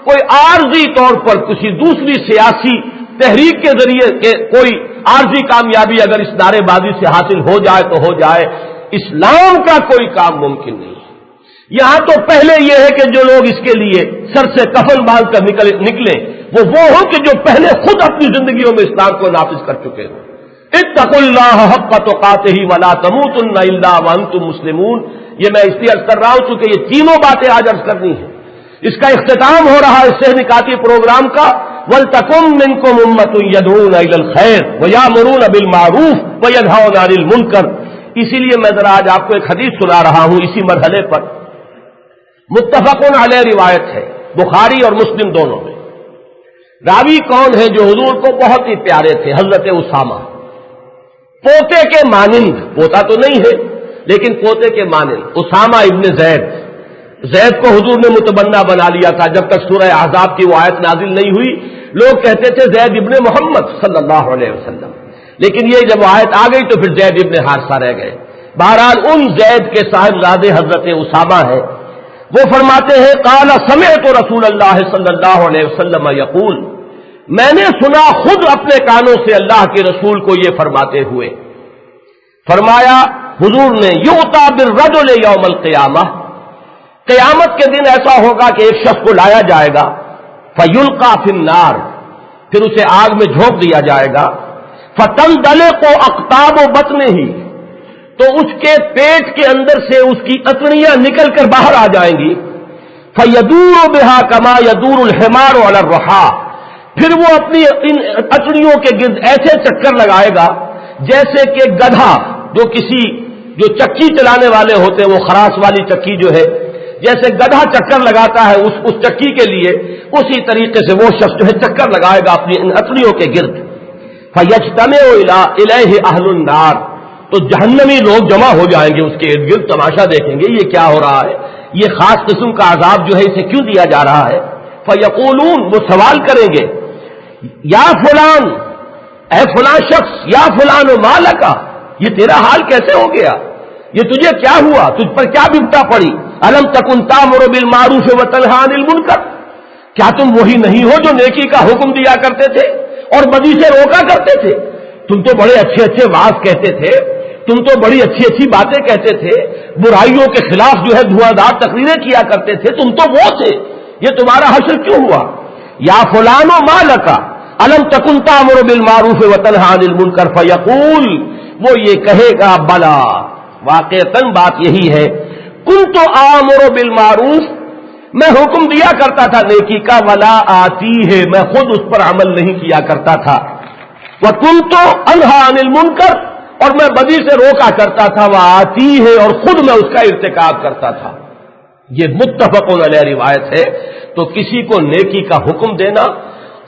کوئی عارضی طور پر کسی دوسری سیاسی تحریک کے ذریعے کہ کوئی عارضی کامیابی اگر اس نعرے بازی سے حاصل ہو جائے تو ہو جائے، اسلام کا کوئی کام ممکن نہیں ہے. یہاں تو پہلے یہ ہے کہ جو لوگ اس کے لیے سر سے کفن باندھ کر نکلیں وہ ہوں کہ جو پہلے خود اپنی زندگیوں میں اسلام کو نافذ کر چکے ہوں. اتقوا اللہ حق تقاتہ ولا تموتن الا وانتم مسلمون. یہ میں اس لیے عرض کر رہا ہوں چونکہ یہ تینوں باتیں آج عرض کرنی ہے. اس کا اختتام ہو رہا ہے اس سے نکاتی پروگرام کا، وَلْتَكُن مِّنكُمْ أُمَّةٌ يَدْعُونَ إِلَى الْخَيْرِ وَيَأْمُرُونَ بِالْمَعْرُوفِ وَيَنْهَوْنَ عَنِ الْمُنكَرِ. اسی لیے میں ذرا آج آپ کو ایک حدیث سنا رہا ہوں اسی مرحلے پر. متفقن علیہ روایت ہے بخاری اور مسلم دونوں میں. راوی کون ہے جو حضور کو بہت ہی پیارے تھے؟ حضرت اسامہ، پوتے کے مانند، پوتا تو نہیں ہے لیکن پوتے کے مانند اسامہ ابن زید. زید کو حضور نے متبنہ بنا لیا تھا جب تک سورہ احزاب کی وہ آیت نازل نہیں ہوئی. لوگ کہتے تھے زید ابن محمد صلی اللہ علیہ وسلم، لیکن یہ جب آیت آ گئی تو پھر زید ابن حارثہ رہ گئے. بہرحال ان زید کے صاحبزادے حضرت اسامہ ہے. وہ فرماتے ہیں قال سمعت رسول اللہ صلی اللہ علیہ وسلم یقول، میں نے سنا خود اپنے کانوں سے اللہ کے رسول کو یہ فرماتے ہوئے. فرمایا حضور نے یؤتی بالرجل یوم القیامہ، قیامت کے دن ایسا ہوگا کہ ایک شخص کو لایا جائے گا، فیلقی فی النار، پھر اسے آگ میں جھونک دیا جائے گا، فتندلق اقطاب بطنہ، تو اس کے پیٹ کے اندر سے اس کی اتڑیاں نکل کر باہر آ جائیں گی، فیدور بہا کما یدور الحمار علی الرحا، پھر وہ اپنی ان اتڑیوں کے گرد ایسے چکر لگائے گا جیسے کہ گدھا جو چکی چلانے والے ہوتے ہیں، وہ خراس والی چکی جو ہے، جیسے گدھا چکر لگاتا ہے اس چکی کے لیے، اسی طریقے سے وہ شخص جو ہے چکر لگائے گا اپنی ان اتڑیوں کے گرد. فیجتمع الیہ اہل النار، تو جہنمی لوگ جمع ہو جائیں گے اس کے ارد گرد، تماشا دیکھیں گے یہ کیا ہو رہا ہے، یہ خاص قسم کا عذاب جو ہے اسے کیوں دیا جا رہا ہے. فیقولون، وہ سوال کریں گے، یا فلان، اے فلاں شخص، یا فلان مالکا، یہ تیرا حال کیسے ہو گیا، یہ تجھے کیا ہوا، تجھ پر کیا بپتا پڑی. الم تکن تامر بالمعروف وتنہی عن المنکر، کیا تم وہی نہیں ہو جو نیکی کا حکم دیا کرتے تھے اور بدی سے روکا کرتے تھے؟ تم تو بڑے اچھے اچھے واز کہتے تھے، تم تو بڑی اچھی اچھی باتیں کہتے تھے، برائیوں کے خلاف جو ہے دھواں دار تقریریں کیا کرتے تھے، تم تو وہ تھے، یہ تمہارا حشر کیوں ہوا؟ یا فلان و مالکا الم تکن تامر بالمعروف وتنہی عن المنکر، فیقول، وہ یہ کہے گا بلا، واقعتاً بات یہی ہے، کنت آمر بالمعروف، میں حکم دیا کرتا تھا نیکی کا، ولا آتی ہے، میں خود اس پر عمل نہیں کیا کرتا تھا. وَكُنْتُ أَنْهَىٰ عَنِ الْمُنكَرِ، اور میں بدی سے روکا کرتا تھا، وآتی ہے، اور خود میں اس کا ارتکاب کرتا تھا۔ یہ متفق علیہ روایت ہے۔ تو کسی کو نیکی کا حکم دینا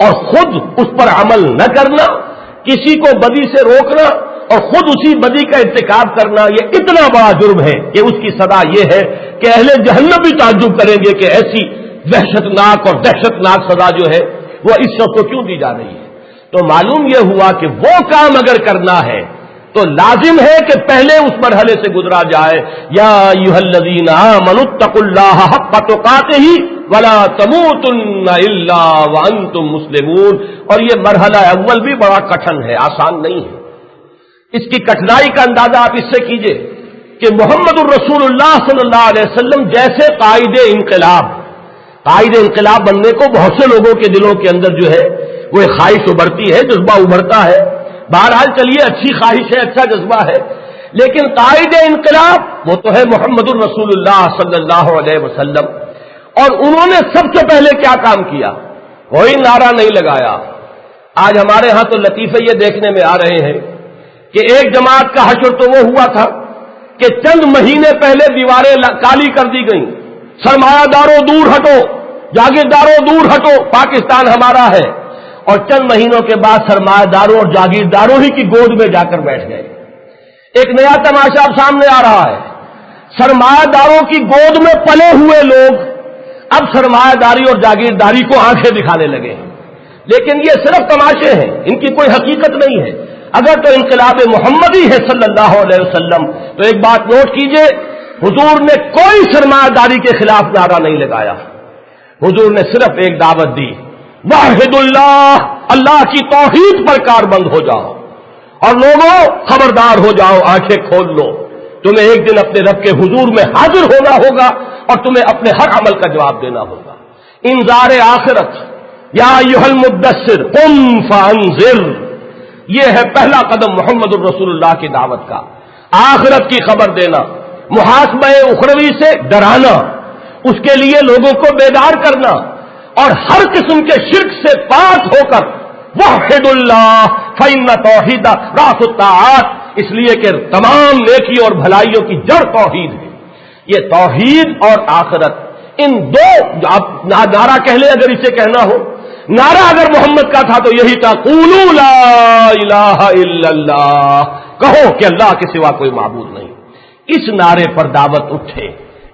اور خود اس پر عمل نہ کرنا، کسی کو بدی سے روکنا اور خود اسی بدی کا ارتکاب کرنا، یہ اتنا بڑا جرم ہے کہ اس کی سزا یہ ہے کہ اہل جہنم بھی تعجب کریں گے کہ ایسی وحشتناک اور دہشتناک سزا جو ہے وہ اس شخص کو کیوں دی جا رہی ہے۔ تو معلوم یہ ہوا کہ وہ کام اگر کرنا ہے تو لازم ہے کہ پہلے اس مرحلے سے گزرا جائے، یا ایھا الذین آمنوا اتقوا اللہ حق تقاتہ ولا تموتن الا وانتم مسلمون۔ اور یہ مرحلہ اول بھی بڑا کٹھن ہے، آسان نہیں ہے۔ اس کی کٹھنائی کا اندازہ آپ اس سے کیجئے کہ محمد الرسول اللہ صلی اللہ علیہ وسلم جیسے قائد انقلاب بننے کو بہت سے لوگوں کے دلوں کے اندر جو ہے وہ ایک خواہش ابھرتی ہے، جذبہ ابھرتا ہے۔ بہرحال چلیے، اچھی خواہش ہے، اچھا جذبہ ہے، لیکن قائد انقلاب وہ تو ہے محمد الرسول اللہ صلی اللہ علیہ وسلم۔ اور انہوں نے سب سے پہلے کیا کام کیا؟ کوئی نعرہ نہیں لگایا۔ آج ہمارے ہاں تو لطیفے یہ دیکھنے میں آ رہے ہیں کہ ایک جماعت کا حشر تو وہ ہوا تھا کہ چند مہینے پہلے دیواریں کالی کر دی گئیں، سرمایہ داروں دور ہٹو، جاگیرداروں دور ہٹو، پاکستان ہمارا ہے، اور چند مہینوں کے بعد سرمایہ داروں اور جاگیرداروں ہی کی گود میں جا کر بیٹھ گئے۔ ایک نیا تماشا اب سامنے آ رہا ہے، سرمایہ داروں کی گود میں پلے ہوئے لوگ اب سرمایہ داری اور جاگیرداری کو آنکھیں دکھانے لگے ہیں، لیکن یہ صرف تماشے ہیں، ان کی کوئی حقیقت نہیں ہے۔ اگر تو انقلاب محمدی ہے صلی اللہ علیہ وسلم، تو ایک بات نوٹ کیجئے، حضور نے کوئی سرمایہ داری کے خلاف نعرہ نہیں لگایا، حضور نے صرف ایک دعوت دی، واحد اللہ کی توحید پر کاربند ہو جاؤ، اور لوگوں خبردار ہو جاؤ، آنکھیں کھول لو، تمہیں ایک دن اپنے رب کے حضور میں حاضر ہونا ہوگا اور تمہیں اپنے ہر عمل کا جواب دینا ہوگا۔ انذار آخرت، یا ایھا المدثر قم فانذر، یہ ہے پہلا قدم محمد الرسول اللہ کی دعوت کا، آخرت کی خبر دینا، محاسبہ اخروی سے ڈرانا، اس کے لیے لوگوں کو بیدار کرنا، اور ہر قسم کے شرک سے پاک ہو کر وحد اللہ فإن توحید راس الطاعات، اس لیے کہ تمام نیکی اور بھلائیوں کی جڑ توحید ہے۔ یہ توحید اور آخرت، ان دو، آپ نعرہ کہہ لیں اگر اسے کہنا ہو، نعرہ اگر محمد کا تھا تو یہی تھا، قولوا لا الہ الا اللہ، کہو کہ اللہ کے سوا کوئی معبود نہیں۔ اس نعرے پر دعوت اٹھے،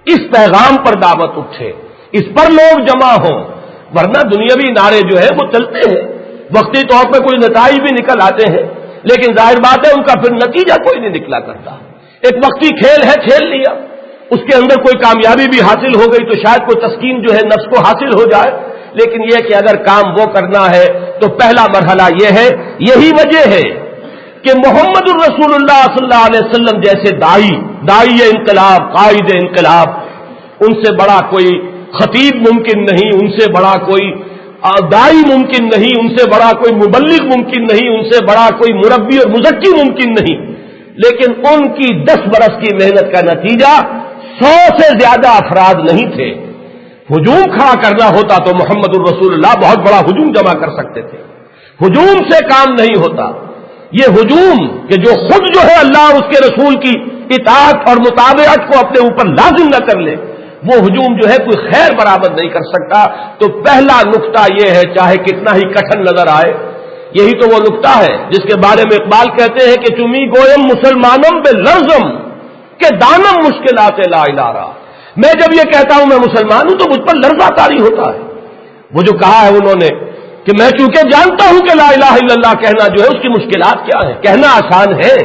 اس پیغام پر دعوت اٹھے، اس پر لوگ جمع ہوں، ورنہ دنیاوی نعرے جو ہے وہ چلتے ہیں، وقتی طور پہ کوئی نتائج بھی نکل آتے ہیں، لیکن ظاہر بات ہے ان کا پھر نتیجہ کوئی نہیں نکلا کرتا۔ ایک وقتی کھیل ہے، کھیل لیا، اس کے اندر کوئی کامیابی بھی حاصل ہو گئی تو شاید کوئی تسکین جو ہے نفس کو حاصل ہو جائے، لیکن یہ کہ اگر کام وہ کرنا ہے تو پہلا مرحلہ یہ ہے۔ یہی وجہ ہے کہ محمد الرسول اللہ صلی اللہ علیہ وسلم جیسے داعی انقلاب، قائد انقلاب، ان سے بڑا کوئی خطیب ممکن نہیں، ان سے بڑا کوئی داعی ممکن نہیں، ان سے بڑا کوئی مبلغ ممکن نہیں، ان سے بڑا کوئی مربی اور مزکی ممکن نہیں، لیکن ان کی 10 برس کی محنت کا نتیجہ 100 سے زیادہ افراد نہیں تھے۔ ہجوم کھڑا کرنا ہوتا تو محمد الرسول اللہ بہت بڑا ہجوم جمع کر سکتے تھے، ہجوم سے کام نہیں ہوتا۔ یہ ہجوم کہ جو خود جو ہے اللہ اور اس کے رسول کی اطاعت اور مطابقت کو اپنے اوپر لازم نہ کر لے، وہ ہجوم جو ہے کوئی خیر برآمد نہیں کر سکتا۔ تو پہلا نقطہ یہ ہے، چاہے کتنا ہی کٹھن نظر آئے، یہی تو وہ نقطہ ہے جس کے بارے میں اقبال کہتے ہیں کہ چمی گویم مسلمانم بے لرزم کہ دانم مشکلات لا الہ۔ میں جب یہ کہتا ہوں میں مسلمان ہوں تو مجھ پر لرزہ طاری ہوتا ہے۔ وہ جو کہا ہے انہوں نے کہ میں چونکہ جانتا ہوں کہ لا الہ الا اللہ کہنا جو ہے اس کی مشکلات کیا ہے، کہنا آسان ہے،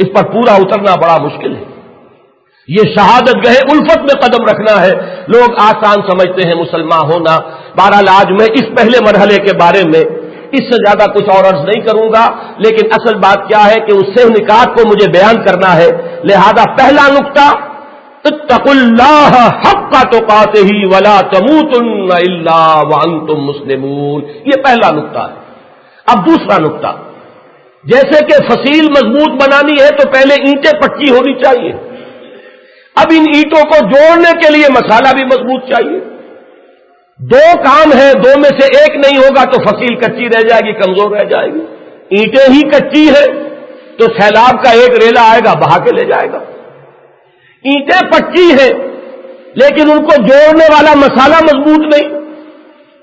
اس پر پورا اترنا بڑا مشکل ہے۔ یہ شہادت گہے الفت میں قدم رکھنا ہے، لوگ آسان سمجھتے ہیں مسلمان ہونا۔ بہرحال آج میں اس پہلے مرحلے کے بارے میں اس سے زیادہ کچھ اور عرض نہیں کروں گا، لیکن اصل بات کیا ہے کہ اس سے نکات کو مجھے بیان کرنا ہے، لہذا پہلا نقطہ اتقوا اللہ حق تقاتہ ولا تموتن الا وانتم مسلمون، یہ پہلا نقطہ ہے۔ اب دوسرا نقطہ، جیسے کہ فصیل مضبوط بنانی ہے تو پہلے اینٹیں پکی ہونی چاہیے، اب ان اینٹوں کو جوڑنے کے لیے مسالہ بھی مضبوط چاہیے۔ دو کام ہے، دو میں سے ایک نہیں ہوگا تو فصیل کچی رہ جائے گی، کمزور رہ جائے گی۔ اینٹیں ہی کچی ہیں تو سیلاب کا ایک ریلا آئے گا بہا کے لے جائے گا. اینٹیں پکی ہیں لیکن ان کو جوڑنے والا مسالہ مضبوط نہیں.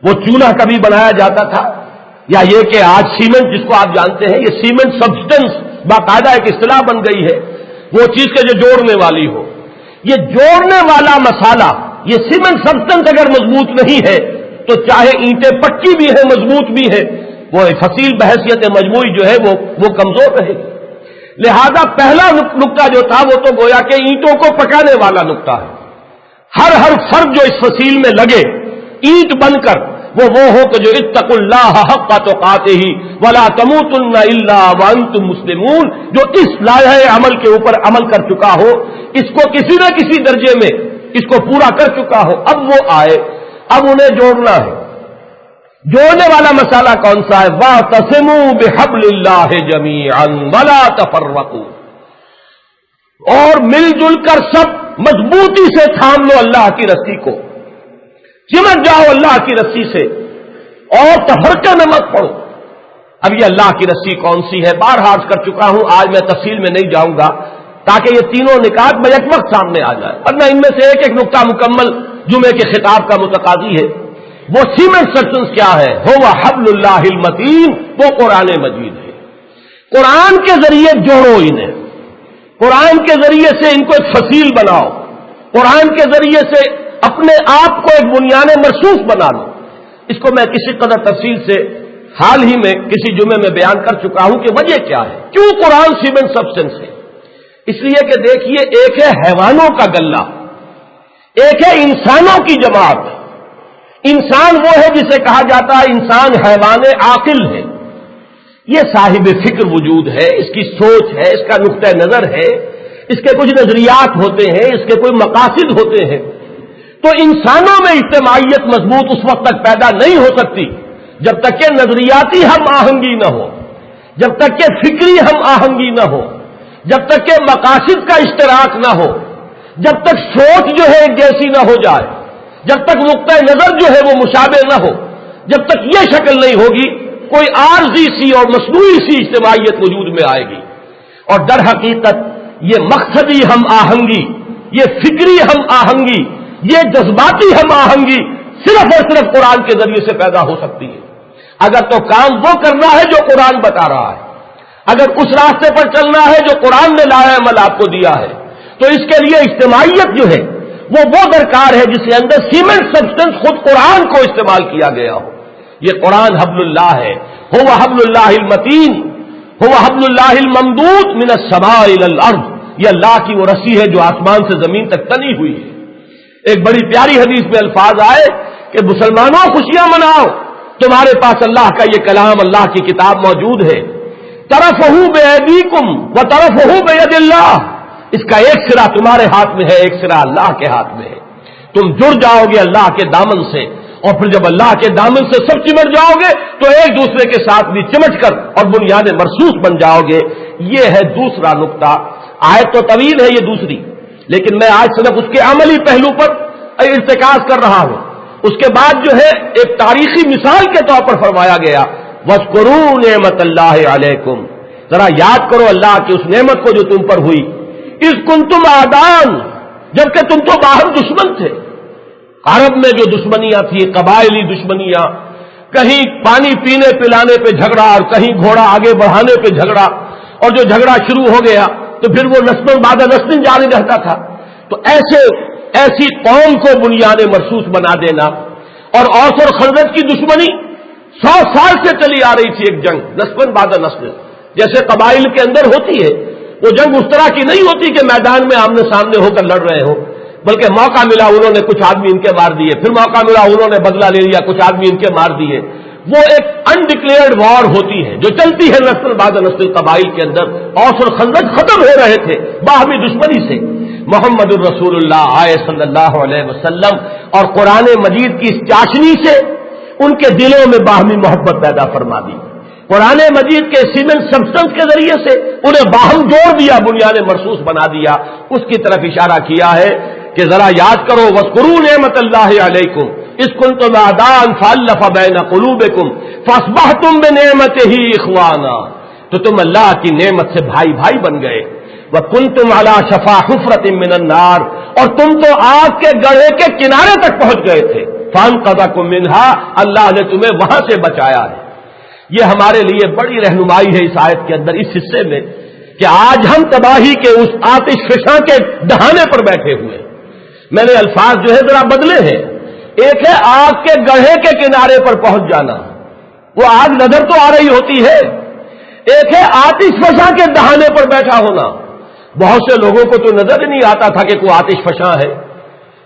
وہ چولہا کبھی بنایا جاتا تھا، یا یہ کہ آج سیمنٹ جس کو آپ جانتے ہیں، یہ سیمنٹ سبسٹنس باقاعدہ ایک اصطلاح بن گئی ہے، وہ چیز کے جو جوڑنے والی ہو. یہ جوڑنے والا مسالہ، یہ سیمنٹ سبسٹنس اگر مضبوط نہیں ہے تو چاہے اینٹیں پکی بھی ہیں مضبوط بھی ہے، وہ فصیل بحیثیت مجموعی جو ہے وہ کمزور رہے گی. لہذا پہلا نقطہ جو تھا وہ تو گویا کہ اینٹوں کو پکانے والا نقطہ ہے. ہر فرد جو اس فصیل میں لگے اینٹ بن کر وہ ہو کہ جو اتقوا اللہ حق تقاتہ ولا تموتن الا وانتم مسلمون، جو اس لائحہ عمل کے اوپر عمل کر چکا ہو، اس کو کسی نہ کسی درجے میں اس کو پورا کر چکا ہو، اب وہ آئے، اب انہیں جوڑنا ہے. جوڑنے والا مسئلہ کون سا ہے؟ واعتصموا بحبل اللہ جمیعا ولا تفرقوا، اور مل جل کر سب مضبوطی سے تھام لو اللہ کی رسی کو، چمٹ جاؤ اللہ کی رسی سے اور تفرقے میں مت پڑو. اب یہ اللہ کی رسی کون سی ہے بارہا عرض کر چکا ہوں، آج میں تفصیل میں نہیں جاؤں گا تاکہ یہ تینوں نکات میں یک وقت سامنے آ جائے، ورنہ ان میں سے ایک ایک نقطہ مکمل جمعے کے خطاب کا متقاضی ہے. وہ سیمنٹ سبسٹنس کیا ہے؟ ہوا حبل اللہ المتین، وہ قرآن مجید ہے. قرآن کے ذریعے جوڑو انہیں، قرآن کے ذریعے سے ان کو ایک فصیل بناؤ، قرآن کے ذریعے سے اپنے آپ کو ایک بنیان مرصوص بنا لو. اس کو میں کسی قدر تفصیل سے حال ہی میں کسی جمعے میں بیان کر چکا ہوں کہ وجہ کیا ہے، کیوں قرآن سیمنٹ سبسٹنس ہے. اس لیے کہ دیکھیے، ایک ہے حیوانوں کا گلہ، ایک ہے انسانوں کی جماعت. انسان وہ ہے جسے کہا جاتا ہے انسان حیوان عاقل ہے، یہ صاحب فکر وجود ہے، اس کی سوچ ہے، اس کا نقطہ نظر ہے، اس کے کچھ نظریات ہوتے ہیں، اس کے کوئی مقاصد ہوتے ہیں. تو انسانوں میں اجتماعیت مضبوط اس وقت تک پیدا نہیں ہو سکتی جب تک کہ نظریاتی ہم آہنگی نہ ہو، جب تک کہ فکری ہم آہنگی نہ ہو، جب تک کہ مقاصد کا اشتراک نہ ہو، جب تک سوچ جو ہے ایک جیسی نہ ہو جائے، جب تک نقطہ نظر جو ہے وہ مشابہ نہ ہو، جب تک یہ شکل نہیں ہوگی کوئی عارضی سی اور مصنوعی سی اجتماعیت وجود میں آئے گی. اور در حقیقت یہ مقصدی ہم آہنگی، یہ فکری ہم آہنگی، یہ جذباتی ہم آہنگی صرف اور صرف قرآن کے ذریعے سے پیدا ہو سکتی ہے. اگر تو کام وہ کرنا ہے جو قرآن بتا رہا ہے، اگر اس راستے پر چلنا ہے جو قرآن نے لایا عمل آپ کو دیا ہے، تو اس کے لیے اجتماعیت جو ہے وہ درکار ہے جس کے اندر سیمنٹ سبسٹنس خود قرآن کو استعمال کیا گیا ہو. یہ قرآن حبل اللہ ہے، هو حبل اللہ المتین، هو حبل اللہ الممدود من السماء الى الارض. یہ اللہ کی وہ رسی ہے جو آسمان سے زمین تک تنی ہوئی ہے. ایک بڑی پیاری حدیث میں الفاظ آئے کہ مسلمانوں خوشیاں مناؤ، تمہارے پاس اللہ کا یہ کلام، اللہ کی کتاب موجود ہے. طرفہ بایدیکم وطرفہ بید اللہ، اس کا ایک سرا تمہارے ہاتھ میں ہے، ایک سرا اللہ کے ہاتھ میں ہے. تم جڑ جاؤ گے اللہ کے دامن سے، اور پھر جب اللہ کے دامن سے سب چمٹ جاؤ گے تو ایک دوسرے کے ساتھ بھی چمٹ کر اور بنیاد مرصوص بن جاؤ گے. یہ ہے دوسرا نقطہ. آیت تو طویل ہے یہ دوسری، لیکن میں آج صرف اس کے عملی پہلو پر ارتکاز کر رہا ہوں. اس کے بعد جو ہے ایک تاریخی مثال کے طور پر فرمایا گیا وَاذْكُرُوا نِعْمَتَ اللَّهِ عَلَيْكُمْ، ذرا یاد کرو اللہ کی اس نعمت کو جو تم پر ہوئی. اِذْ كُنْتُمْ أَعْدَاءً، جبکہ تم تو باہم دشمن تھے. عرب میں جو دشمنیاں تھیں، قبائلی دشمنیاں، کہیں پانی پینے پلانے پہ جھگڑا اور کہیں گھوڑا آگے بڑھانے پہ جھگڑا، اور جو جھگڑا شروع ہو گیا تو پھر وہ نسل بعد نسل جاری رہتا تھا. تو ایسی قوم کو بنیاد مرصوص بنا دینا، اور اوس اور خزرج کی دشمنی 100 سال سے چلی آ رہی تھی، ایک جنگ نسل بعد نسل جیسے قبائل کے اندر ہوتی ہے. وہ جنگ اس طرح کی نہیں ہوتی کہ میدان میں آمنے سامنے ہو کر لڑ رہے ہو، بلکہ موقع ملا انہوں نے کچھ آدمی ان کے مار دیے، پھر موقع ملا انہوں نے بدلہ لے لیا، کچھ آدمی ان کے مار دیے. وہ ایک انڈکلیئرڈ وار ہوتی ہے جو چلتی ہے نسل بعد نسل. قبائل کے اندر اوس اور خزرج ختم ہو رہے تھے باہمی دشمنی سے. محمد الرسول اللہ آئے صلی اللہ علیہ وسلم اور قرآن مجید کی اس چاشنی سے ان کے دلوں میں باہمی محبت پیدا فرما دی. قرآن مجید کے سیمنٹ سبسٹنس کے ذریعے سے انہیں باہم جوڑ دیا، بنیاد مرصوص بنا دیا. اس کی طرف اشارہ کیا ہے کہ ذرا یاد کرو وَاذْكُرُوا نِعْمَتَ اللَّهِ عَلَيْكُمْ إِذْ كُنْتُمْ أَعْدَاءً فَأَلَّفَ بَيْنَ قُلُوبِكُمْ فاصبحتم بنعمتہ اخوانا، تو تم اللہ کی نعمت سے بھائی بھائی بن گئے۔ وکنتم علی شفا حفرۃ من النار، اور تم تو آگ کے گڑھے کے کنارے تک پہنچ گئے تھے، فانقذکم منہا، اللہ نے تمہیں وہاں سے بچایا ہے۔ یہ ہمارے لیے بڑی رہنمائی ہے اس آیت کے اندر، اس حصے میں، کہ آج ہم تباہی کے اس آتش فشاں کے دہانے پر بیٹھے ہوئے۔ میں نے الفاظ جو ہے ذرا بدلے ہیں، ایک ہے آگ کے گڑھے کے کنارے پر پہنچ جانا، وہ آگ نظر تو آ رہی ہوتی ہے، ایک ہے آتش فشاں کے دہانے پر بیٹھا ہونا۔ بہت سے لوگوں کو تو نظر ہی نہیں آتا تھا کہ کوئی آتش فشاں ہے۔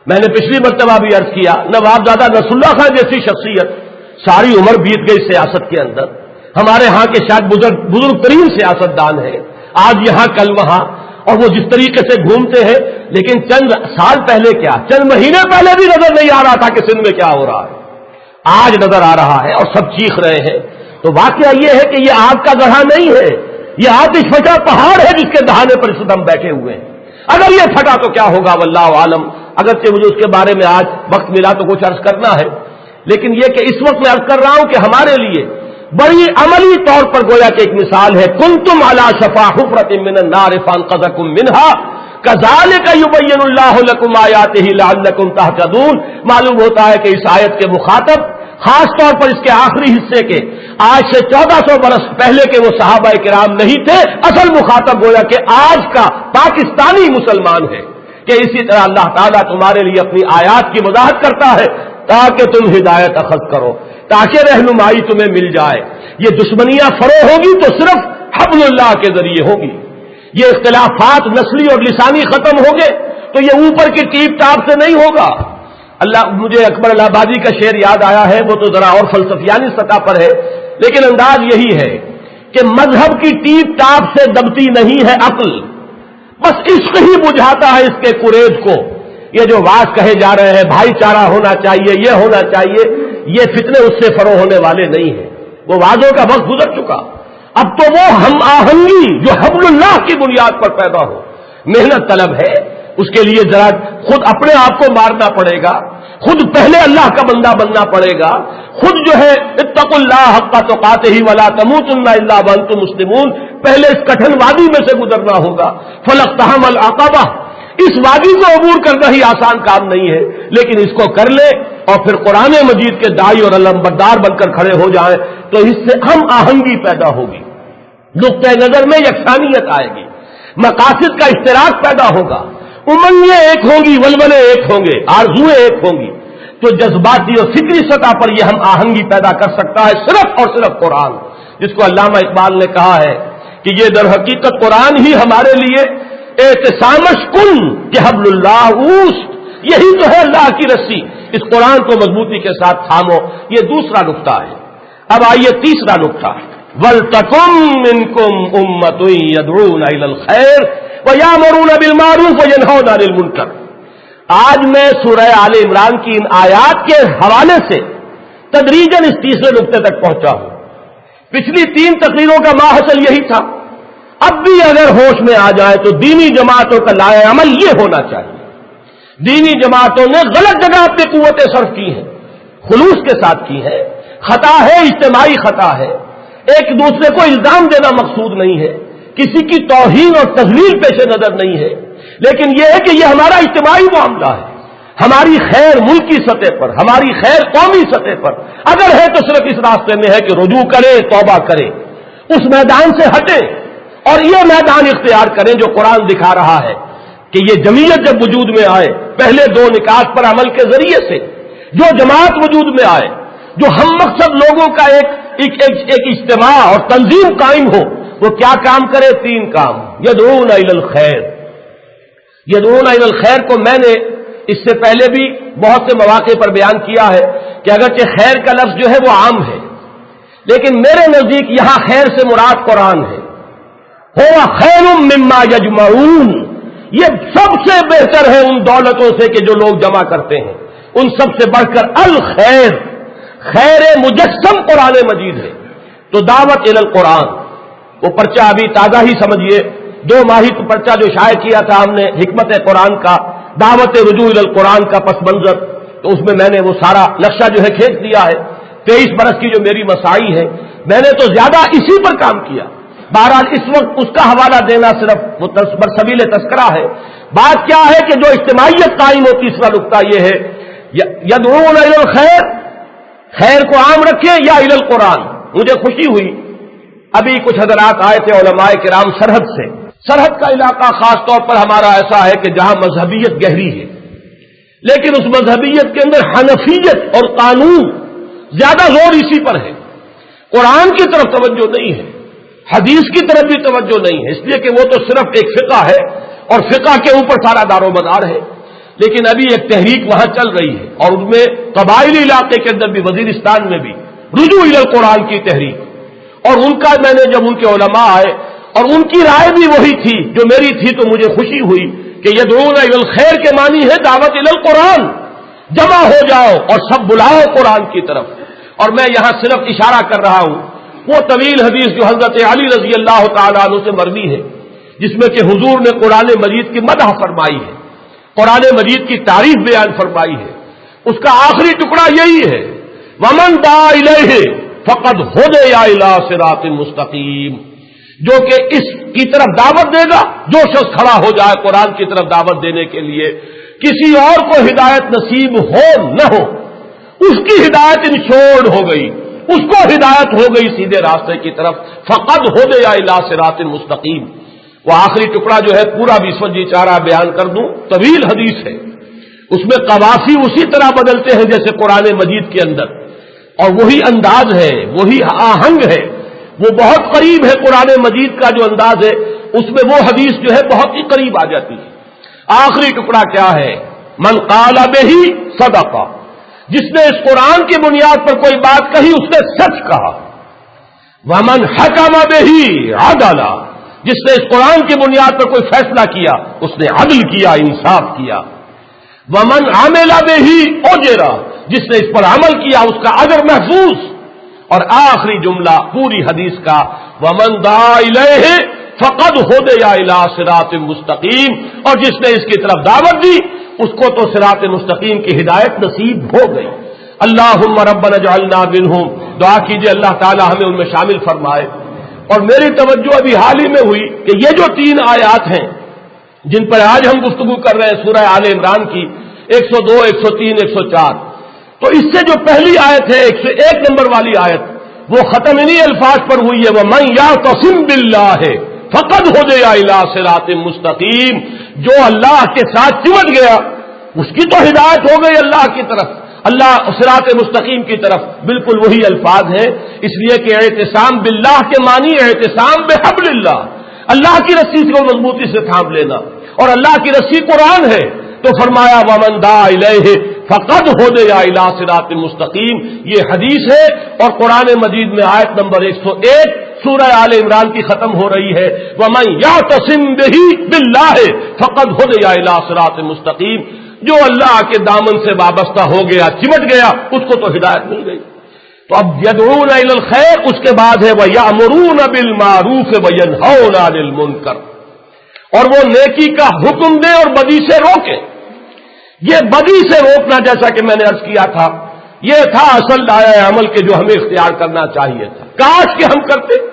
میں نے پچھلی مرتبہ بھی عرض کیا، نوابزادہ نصر اللہ خان جیسی شخصیت ساری عمر بیت گئی سیاست کے اندر، ہمارے ہاں کے شاید بزرگ ترین سیاستدان ہیں، آج یہاں کل وہاں، اور وہ جس طریقے سے گھومتے ہیں، لیکن چند سال پہلے کیا، چند مہینے پہلے بھی نظر نہیں آ رہا تھا کہ سندھ میں کیا ہو رہا ہے، آج نظر آ رہا ہے اور سب چیخ رہے ہیں۔ تو واقعہ یہ ہے کہ یہ آگ کا گڑھا نہیں ہے، یہ آتش فشاں پہاڑ ہے جس کے دہانے پر اس وقت ہم بیٹھے ہوئے ہیں۔ اگر یہ پھٹا تو کیا ہوگا واللہ عالم، اگرچہ مجھے اس کے بارے میں آج وقت ملا تو کچھ عرض کرنا ہے، لیکن یہ کہ اس وقت میں عرض کر رہا ہوں کہ ہمارے لیے بڑی عملی طور پر گویا کہ ایک مثال ہے، کنتم علی شفا حفرۃ من النار فانقذکم منہا کذالک یبین اللہ لکم آیاتہ لعلکم تہتدون۔ معلوم ہوتا ہے کہ اس آیت کے مخاطب خاص طور پر اس کے آخری حصے کے، آج سے 1400 برس پہلے کے وہ صحابہ کرام نہیں تھے، اصل مخاطب گویا کہ آج کا پاکستانی مسلمان ہے، کہ اسی طرح اللہ تعالیٰ تمہارے لیے اپنی آیات کی وضاحت کرتا ہے تاکہ تم ہدایت اخذ کرو، تاکہ رہنمائی تمہیں مل جائے۔ یہ دشمنیاں فروغ ہوگی تو صرف حبل اللہ کے ذریعے ہوگی، یہ اختلافات نسلی اور لسانی ختم ہوں گے تو یہ اوپر کی ٹیپ ٹاپ سے نہیں ہوگا۔ اللہ، مجھے اکبر الہ آبادی کا شعر یاد آیا ہے، وہ تو ذرا اور فلسفیانی سطح پر ہے، لیکن انداز یہی ہے کہ مذہب کی ٹیپ ٹاپ سے دبتی نہیں ہے عقل، بس عشق ہی بجھاتا ہے اس کے قریب کو۔ یہ جو واز کہے جا رہے ہیں بھائی چارہ ہونا چاہیے، یہ ہونا چاہیے، یہ فتنے اس سے فروغ ہونے والے نہیں ہیں، وہ وازوں کا وقت گزر چکا۔ اب تو وہ ہم آہنگی جو حبل اللہ کی بنیاد پر پیدا ہو، محنت طلب ہے، اس کے لیے ذرا خود اپنے آپ کو مارنا پڑے گا، خود پہلے اللہ کا بندہ بننا پڑے گا، خود جو ہے اتقوا اللہ حق تقاتہ ولا تموتن الا وانتم مسلمون، پہلے اس کٹھن وادی میں سے گزرنا ہوگا۔ فلاقتحم العقبہ، اس وادی کو عبور کرنا ہی آسان کام نہیں ہے، لیکن اس کو کر لے اور پھر قرآن مجید کے داعی اور علمبردار بن کر کھڑے ہو جائیں تو اس سے ہم آہنگی پیدا ہوگی، نقطۂ نظر میں یکسانیت آئے گی، مقاصد کا اشتراک پیدا ہوگا، امنگیں ایک ہوں گی، ولولے ایک ہوں گے، آرزویں ایک ہوں گی، تو جذباتی اور فکری سطح پر یہ ہم آہنگی پیدا کر سکتا ہے صرف اور صرف قرآن، جس کو علامہ اقبال نے کہا ہے کہ یہ در حقیقت قرآن ہی ہمارے لیے اعتصامش کن کہ حبل اللہ اوست، یہی تو ہے اللہ کی رسی، اس قرآن کو مضبوطی کے ساتھ تھامو۔ یہ دوسرا نقطہ ہے۔ اب آئیے تیسرا نقطہ، وَلْتَكُن مِّنكُمْ أُمَّةٌ يَدْعُونَ إِلَى الْخَيْرِ وَيَأْمُرُونَ بِالْمَعْرُوفِ وَيَنْهَوْنَ عَنِ الْمُنكَرِ۔ آج میں سورہ آل عمران کی ان آیات کے حوالے سے تدریجاً اس تیسرے نقطے تک پہنچا ہوں۔ پچھلی 3 تقریروں کا ماحصل یہی تھا، اب بھی اگر ہوش میں آ جائے تو دینی جماعتوں کا لائے عمل یہ ہونا چاہیے۔ دینی جماعتوں نے غلط جگہ اپنی قوتیں صرف کی ہیں، خلوص کے ساتھ کی ہے، خطا ہے، اجتماعی خطا ہے، ایک دوسرے کو الزام دینا مقصود نہیں ہے، کسی کی توہین اور تذلیل پیش نظر نہیں ہے، لیکن یہ ہے کہ یہ ہمارا اجتماعی معاملہ ہے، ہماری خیر ملکی سطح پر، ہماری خیر قومی سطح پر اگر ہے تو صرف اس راستے میں ہے کہ رجوع کریں، توبہ کریں، اس میدان سے ہٹیں اور یہ میدان اختیار کریں جو قرآن دکھا رہا ہے کہ یہ جمعیت جب وجود میں آئے، پہلے 2 نکات پر عمل کے ذریعے سے جو جماعت وجود میں آئے، جو ہم مقصد لوگوں کا ایک اجتماع اور تنظیم قائم ہو، وہ کیا کام کرے؟ 3 کام، یدعون الی الخیر۔ یدعون الی الخیر کو میں نے اس سے پہلے بھی بہت سے مواقع پر بیان کیا ہے کہ اگرچہ خیر کا لفظ جو ہے وہ عام ہے، لیکن میرے نزدیک یہاں خیر سے مراد قرآن ہے۔ ہوا خیر مما یجمعون، یہ سب سے بہتر ہے ان دولتوں سے کہ جو لوگ جمع کرتے ہیں، ان سب سے بڑھ کر الخیر، خیر مجسم قرآن مجید ہے۔ تو دعوت الی القرآن، وہ پرچہ ابھی تازہ ہی سمجھیے، 2 ماہی پرچہ جو شائع کیا تھا ہم نے حکمت قرآن کا، دعوت رجوع الی القرآن کا پس منظر، تو اس میں نے وہ سارا نقشہ جو ہے کھینچ دیا ہے۔ 23 برس کی جو میری مسائی ہے، میں نے تو زیادہ اسی پر کام کیا۔ بہرحال اس وقت اس کا حوالہ دینا صرف وہ برسبیل تذکرہ ہے۔ بات کیا ہے کہ جو اجتماعیت قائم ہو، تیسرا نقطہ یہ ہے یدعون الی الخیر، خیر کو عام رکھے، یا الی القرآن۔ مجھے خوشی ہوئی ابھی کچھ حضرات آئے تھے علماء کرام سرحد سے۔ سرحد کا علاقہ خاص طور پر ہمارا ایسا ہے کہ جہاں مذہبیت گہری ہے، لیکن اس مذہبیت کے اندر حنفیت اور قانون زیادہ زور اسی پر ہے، قرآن کی طرف توجہ نہیں ہے، حدیث کی طرف بھی توجہ نہیں ہے، اس لیے کہ وہ تو صرف ایک فقہ ہے اور فقہ کے اوپر سارا دار و مدار ہے۔ لیکن ابھی ایک تحریک وہاں چل رہی ہے، اور ان میں قبائلی علاقے کے اندر بھی، وزیرستان میں بھی رجوع الی القرآن کی تحریک، اور ان کا میں نے جب ان کے علماء آئے اور ان کی رائے بھی وہی تھی جو میری تھی، تو مجھے خوشی ہوئی کہ یدعون الی الخیر کے معنی ہے دعوت الی القرآن، جمع ہو جاؤ اور سب بلاؤ قرآن کی طرف۔ اور میں یہاں صرف اشارہ کر رہا ہوں وہ طویل حدیث جو حضرت علی رضی اللہ تعالیٰ عنہ سے مروی ہے، جس میں کہ حضور نے قرآن مجید کی مدح فرمائی ہے، قرآن مجید کی تعریف بیان فرمائی ہے۔ اس کا آخری ٹکڑا یہی ہے، ومن دعا الیہ فقد ہدی الی صراط مستقیم، جو کہ اس کی طرف دعوت دے گا، جو شخص کھڑا ہو جائے قرآن کی طرف دعوت دینے کے لیے، کسی اور کو ہدایت نصیب ہو نہ ہو، اس کی ہدایت انشورڈ ہو گئی، اس کو ہدایت ہو گئی سیدھے راستے کی طرف، فقد ہدی الی صراط مستقیم۔ وہ آخری ٹکڑا جو ہے پورا بھی سمجھی چارہ بیان کر دوں، طویل حدیث ہے، اس میں قوافی اسی طرح بدلتے ہیں جیسے قرآن مجید کے اندر، اور وہی انداز ہے، وہی آہنگ ہے، وہ بہت قریب ہے قرآن مجید کا جو انداز ہے، اس میں وہ حدیث جو ہے بہت ہی قریب آ جاتی ہے۔ آخری ٹکڑا کیا ہے؟ من قال بہ صدق، جس نے اس قرآن کی بنیاد پر کوئی بات کہی اس نے سچ کہا۔ ومن حکم بہ عدل، جس نے اس قرآن کی بنیاد پر کوئی فیصلہ کیا اس نے عدل کیا، انصاف کیا۔ ومن عمل بہ اجر، جس نے اس پر عمل کیا اس کا اجر محفوظ۔ اور آخری جملہ پوری حدیث کا، ومن دعا الیہ فقد ہدی الی صراط مستقیم، اور جس نے اس کی طرف دعوت دی اس کو تو صراط مستقیم کی ہدایت نصیب ہو گئی۔ اللہم ربنا اجعلنا منہم، دعا کیجئے اللہ تعالی ہمیں ان میں شامل فرمائے۔ اور میری توجہ ابھی حال ہی میں ہوئی کہ یہ جو 3 آیات ہیں جن پر آج ہم گفتگو کر رہے ہیں سورہ آل عمران کی 102، 103، 104، تو اس سے جو پہلی آیت ہے 101 نمبر والی آیت، وہ ختم انہی الفاظ پر ہوئی ہے، وَمَن يَعْتَصِم بِاللَّهِ فَقَدْ هُدِیَ إِلَىٰ صِرَاطٍ مُسْتَقِيمٍ، جو اللہ کے ساتھ چمٹ گیا اس کی تو ہدایت ہو گئی اللہ کی طرف، اللہ صراط مستقیم کی طرف۔ بالکل وہی الفاظ ہیں، اس لیے کہ اعتصام باللہ کے معنی اعتصام بحبل اللہ، اللہ کی رسی کو مضبوطی سے تھام لینا، اور اللہ کی رسی قرآن ہے، تو فرمایا ومن دعا الیہ فقد ہدی الی صراط مستقیم۔ یہ حدیث ہے، اور قرآن مجید میں آیت نمبر 101 سورہ آل عمران کی ختم ہو رہی ہے، ومن یعتصم بہ باللہ فقد ہدی الی صراط مستقیم، جو اللہ کے دامن سے وابستہ ہو گیا، چمٹ گیا، اس کو تو ہدایت مل گئی۔ تو اب یدعون الی الخیر، اس کے بعد ہے وَیَأْمُرُونَ بِالْمَعْرُوفِ وَیَنْہَوْنَ عَنِ الْمُنکر، اور وہ نیکی کا حکم دے اور بدی سے روکے۔ یہ بدی سے روکنا، جیسا کہ میں نے عرض کیا تھا، یہ تھا اصل دائرہ عمل کے جو ہمیں اختیار کرنا چاہیے تھا۔ کاش کہ ہم کرتے،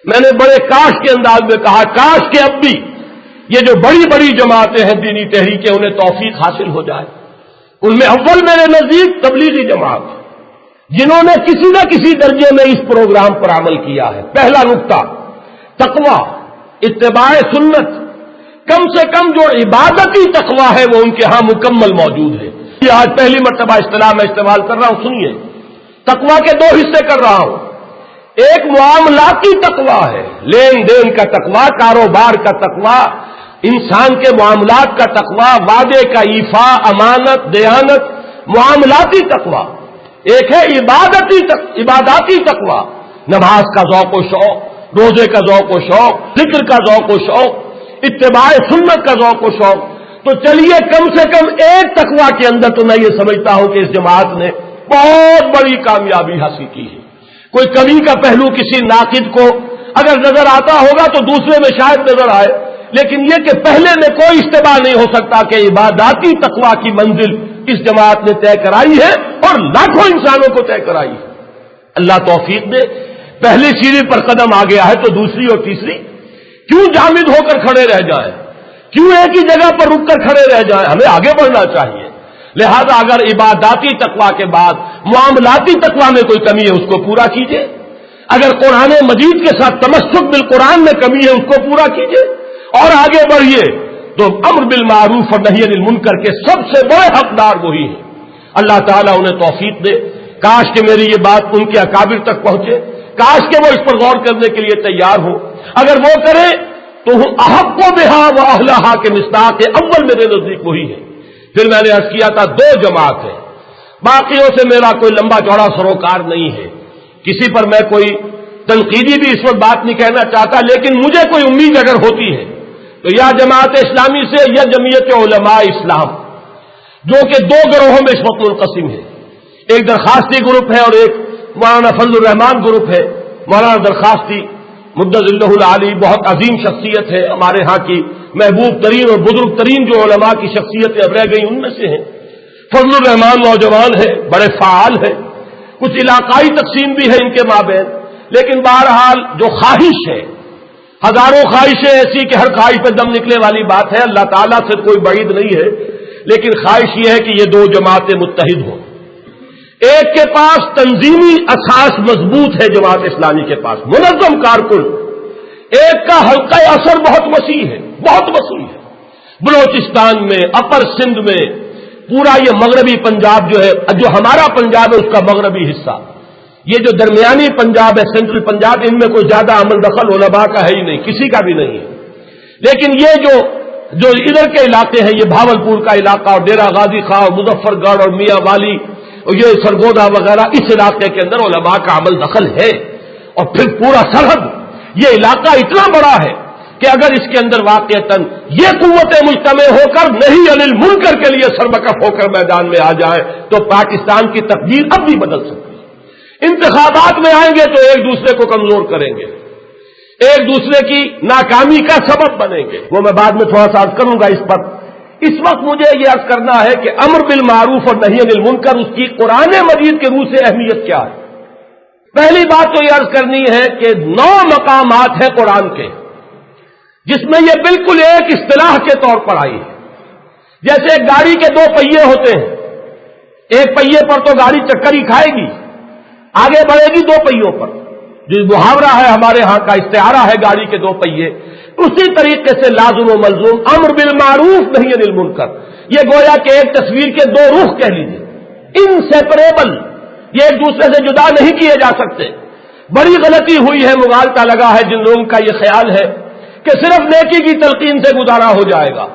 میں نے بڑے کاش کے انداز میں کہا، کاش کہ اب بھی یہ جو بڑی بڑی جماعتیں ہیں دینی تحریکیں، انہیں توفیق حاصل ہو جائے۔ ان میں اول میرے نزدیک تبلیغی جماعت، جنہوں نے کسی نہ کسی درجے میں اس پروگرام پر عمل کیا ہے۔ پہلا نقطہ تقویٰ، اتباع سنت، کم سے کم جو عبادتی تقویٰ ہے وہ ان کے ہاں مکمل موجود ہے۔ یہ آج پہلی مرتبہ اصطلاح میں استعمال کر رہا ہوں، سنیے، تقویٰ کے 2 حصے کر رہا ہوں۔ ایک معاملاتی تقویٰ ہے، لین دین کا تقویٰ، کاروبار کا تقویٰ، انسان کے معاملات کا تقویٰ، وعدے کا ایفا، امانت، دیانت، معاملاتی تقویٰ۔ ایک ہے عباداتی تقویٰ، نماز کا ذوق و شوق، روزے کا ذوق و شوق، ذکر کا ذوق و شوق، اتباع سنت کا ذوق و شوق۔ تو چلیے کم سے کم ایک تقویٰ کے اندر تو میں یہ سمجھتا ہوں کہ اس جماعت نے بہت بڑی کامیابی حاصل کی ہے۔ کوئی کمی کا پہلو کسی ناقد کو اگر نظر آتا ہوگا تو دوسرے میں شاید نظر آئے، لیکن یہ کہ پہلے میں کوئی اشتباہ نہیں ہو سکتا کہ عباداتی تقویٰ کی منزل اس جماعت نے طے کرائی ہے اور لاکھوں انسانوں کو طے کرائی ہے۔ اللہ توفیق دے، پہلی سیڑھی پر قدم آ گیا ہے تو دوسری اور تیسری کیوں جامد ہو کر کھڑے رہ جائیں، کیوں ایک ہی جگہ پر رک کر کھڑے رہ جائیں؟ ہمیں آگے بڑھنا چاہیے۔ لہذا اگر عباداتی تقویٰ کے بعد معاملاتی تقویٰ میں کوئی کمی ہے اس کو پورا کیجیے، اگر قرآن مجید کے ساتھ تمسک بالقرآن میں کمی ہے اس کو پورا کیجیے اور آگے بڑھیے۔ تو امر بالمعروف اور نہی عن المنکر کے سب سے بڑے حقدار وہی ہیں۔ اللہ تعالیٰ انہیں توفیق دے۔ کاش کہ میری یہ بات ان کے اکابر تک پہنچے، کاش کہ وہ اس پر غور کرنے کے لیے تیار ہو۔ اگر وہ کرے تو احق و بہا و اہلہا کے مصداق اول میرے نزدیک وہی ہے۔ پھر میں نے عرض کیا تھا 2 جماعت ہے، باقیوں سے میرا کوئی لمبا چوڑا سروکار نہیں ہے، کسی پر میں کوئی تنقیدی بھی اس وقت بات نہیں کہنا چاہتا، لیکن مجھے کوئی امید اگر ہوتی ہے تو یا جماعت اسلامی سے یا جمعیت علماء اسلام، جو کہ 2 گروہوں میں اس وقت منقسم ہے، ایک درخواستی گروپ ہے اور ایک مولانا فضل الرحمان گروپ ہے۔ مولانا درخواستی مدظلہ العالی بہت عظیم شخصیت ہے، ہمارے ہاں کی محبوب ترین اور بزرگ ترین جو علماء کی شخصیتیں اب رہ گئی ان میں سے ہیں۔ فضل الرحمان نوجوان ہے، بڑے فعال ہے، کچھ علاقائی تقسیم بھی ہے ان کے مابین، لیکن بہرحال جو خواہش ہے، ہزاروں خواہشیں ایسی کہ ہر خواہش پہ دم نکلے والی بات ہے، اللہ تعالیٰ سے کوئی بعید نہیں ہے، لیکن خواہش یہ ہے کہ یہ 2 جماعتیں متحد ہوں۔ ایک کے پاس تنظیمی اساس مضبوط ہے، جماعت اسلامی کے پاس منظم کارکن، ایک کا حلقہ اثر بہت وسیع ہے، بہت وسیع ہے، بلوچستان میں، اپر سندھ میں، پورا یہ مغربی پنجاب جو ہے، جو ہمارا پنجاب ہے اس کا مغربی حصہ، یہ جو درمیانی پنجاب ہے، سینٹرل پنجاب، ان میں کوئی زیادہ عمل دخل علماء کا ہے ہی نہیں، کسی کا بھی نہیں ہے، لیکن یہ جو ادھر کے علاقے ہیں، یہ بھاولپور کا علاقہ اور ڈیرہ غازی خاں اور مظفر گڑھ اور میاں والی اور یہ سرگودا وغیرہ، اس علاقے کے اندر علماء کا عمل دخل ہے، اور پھر پورا سرحد، یہ علاقہ اتنا بڑا ہے کہ اگر اس کے اندر واقعتاً یہ قوتیں مجتمع ہو کر نہیں عن المنکر کے لیے سربکف ہو کر میدان میں آ جائیں تو پاکستان کی تقدیر اب بھی بدل سکتی ہے۔ انتخابات میں آئیں گے تو ایک دوسرے کو کمزور کریں گے، ایک دوسرے کی ناکامی کا سبب بنیں گے، وہ میں بعد میں تھوڑا سا عرض کروں گا اس پر۔ اس وقت مجھے یہ عرض کرنا ہے کہ امر بالمعروف اور نہی عن المنکر، اس کی قرآن مجید کے روح سے اہمیت کیا ہے۔ پہلی بات تو یہ عرض کرنی ہے کہ 9 مقامات ہیں قرآن کے جس میں یہ بالکل ایک اصطلاح کے طور پر آئی ہے۔ جیسے ایک گاڑی کے 2 پہیے ہوتے ہیں، ایک پہیے پر تو گاڑی چکر ہی کھائے گی، آگے بڑھے گی 2 پہیوں پر، جو محاورہ ہے ہمارے ہاں کا، استعارہ ہے گاڑی کے 2 پہیے، اسی طریقے سے لازم و ملزوم امر بالمعروف نہی عن المنکر، یہ گویا کہ ایک تصویر کے 2 رخ کہہ لیجیے، انسیپریبل، یہ ایک دوسرے سے جدا نہیں کیے جا سکتے۔ بڑی غلطی ہوئی ہے، مغالطہ لگا ہے جن لوگوں کا یہ خیال ہے کہ صرف نیکی کی تلقین سے گزارا ہو جائے گا۔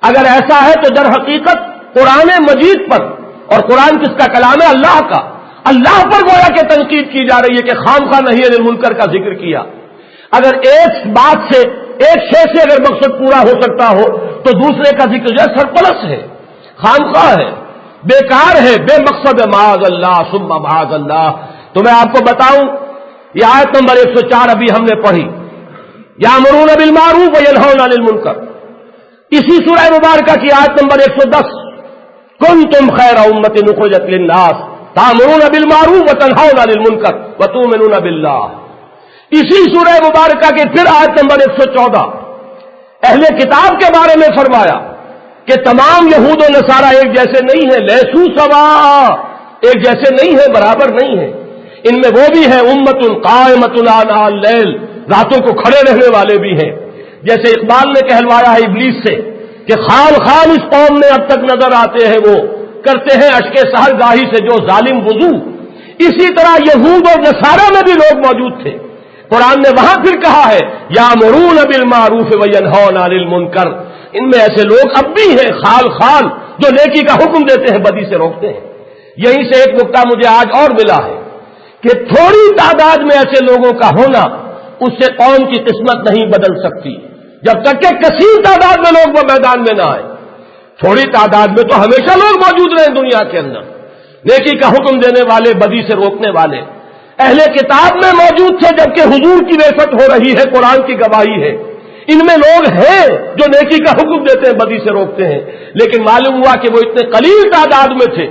اگر ایسا ہے تو در حقیقت قرآن مجید پر، اور قرآن کس کا کلام ہے؟ اللہ کا، اللہ پر گویا کہ تنقید کی جا رہی ہے کہ خامخواہ نہی عن المنکر کا ذکر کیا۔ اگر ایک بات سے، ایک شے سے اگر مقصد پورا ہو سکتا ہو تو دوسرے کا ذکر جو ہے سرپلس ہے، خامخواہ ہے، بیکار ہے، بے مقصد ہے، معاذ اللہ ثم معاذ اللہ۔ تو میں آپ کو بتاؤں، یہ آیت نمبر 104 ابھی ہم نے پڑھی، یامرون بالمعروف وینہون عن المنکر، اسی سورہ مبارکہ کی آیت نمبر 110، کنتم خیر امۃ اخرجت للناس تأمرون بالمعروف وتنہون عن المنکر وتؤمنون باللہ۔ اسی سورہ مبارکہ کے پھر آیت نمبر 114 اہل کتاب کے بارے میں فرمایا کہ تمام یہود و نصارہ ایک جیسے نہیں ہیں، لیسو سوا، ایک جیسے نہیں ہیں، برابر نہیں ہیں، ان میں وہ بھی ہیں امۃ قائمۃ آناء اللیل، راتوں کو کھڑے رہنے والے بھی ہیں۔ جیسے اقبال نے کہلوایا ہے ابلیس سے کہ خال خال اس قوم میں اب تک نظر آتے ہیں، وہ کرتے ہیں اشک سحر گاہی سے جو ظالم وضو۔ اسی طرح یہود اور نصارہ میں بھی لوگ موجود تھے، قرآن نے وہاں پھر کہا ہے یامرون بالمعروف وینہون عن المنکر، ان میں ایسے لوگ اب بھی ہیں خال خال جو نیکی کا حکم دیتے ہیں، بدی سے روکتے ہیں۔ یہیں سے ایک نقطہ مجھے آج اور ملا ہے کہ تھوڑی تعداد میں ایسے لوگوں کا ہونا اس سے قوم کی قسمت نہیں بدل سکتی، جب تک کہ کثیر تعداد میں لوگ وہ میدان میں نہ آئے۔ تھوڑی تعداد میں تو ہمیشہ لوگ موجود رہے دنیا کے اندر، نیکی کا حکم دینے والے، بدی سے روکنے والے۔ اہل کتاب میں موجود تھے جبکہ حضور کی بعثت ہو رہی ہے، قرآن کی گواہی ہے، ان میں لوگ ہیں جو نیکی کا حکم دیتے ہیں، بدی سے روکتے ہیں، لیکن معلوم ہوا کہ وہ اتنے قلیل تعداد میں تھے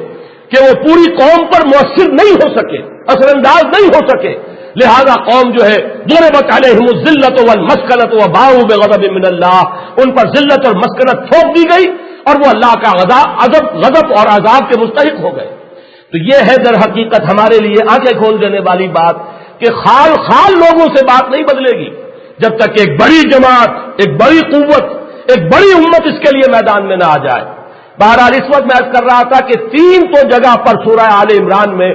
کہ وہ پوری قوم پر مؤثر نہیں ہو سکے، اثر انداز نہیں ہو سکے، لہذا قوم جو ہے ضربت علیہم الذلۃ والمسکنۃ وباؤوا بغضب من اللہ، ان پر ذلت اور مسکنت تھوپ دی گئی اور وہ اللہ کا غضب اور عذاب کے مستحق ہو گئے۔ تو یہ ہے در حقیقت ہمارے لیے آنکھیں کھول دینے والی بات کہ خال خال لوگوں سے بات نہیں بدلے گی جب تک کہ ایک بڑی جماعت، ایک بڑی قوت، ایک بڑی امت اس کے لیے میدان میں نہ آ جائے۔ بہرحال اس وقت میں عرض کر رہا تھا کہ 3 جگہ پر سورہ آل عمران میں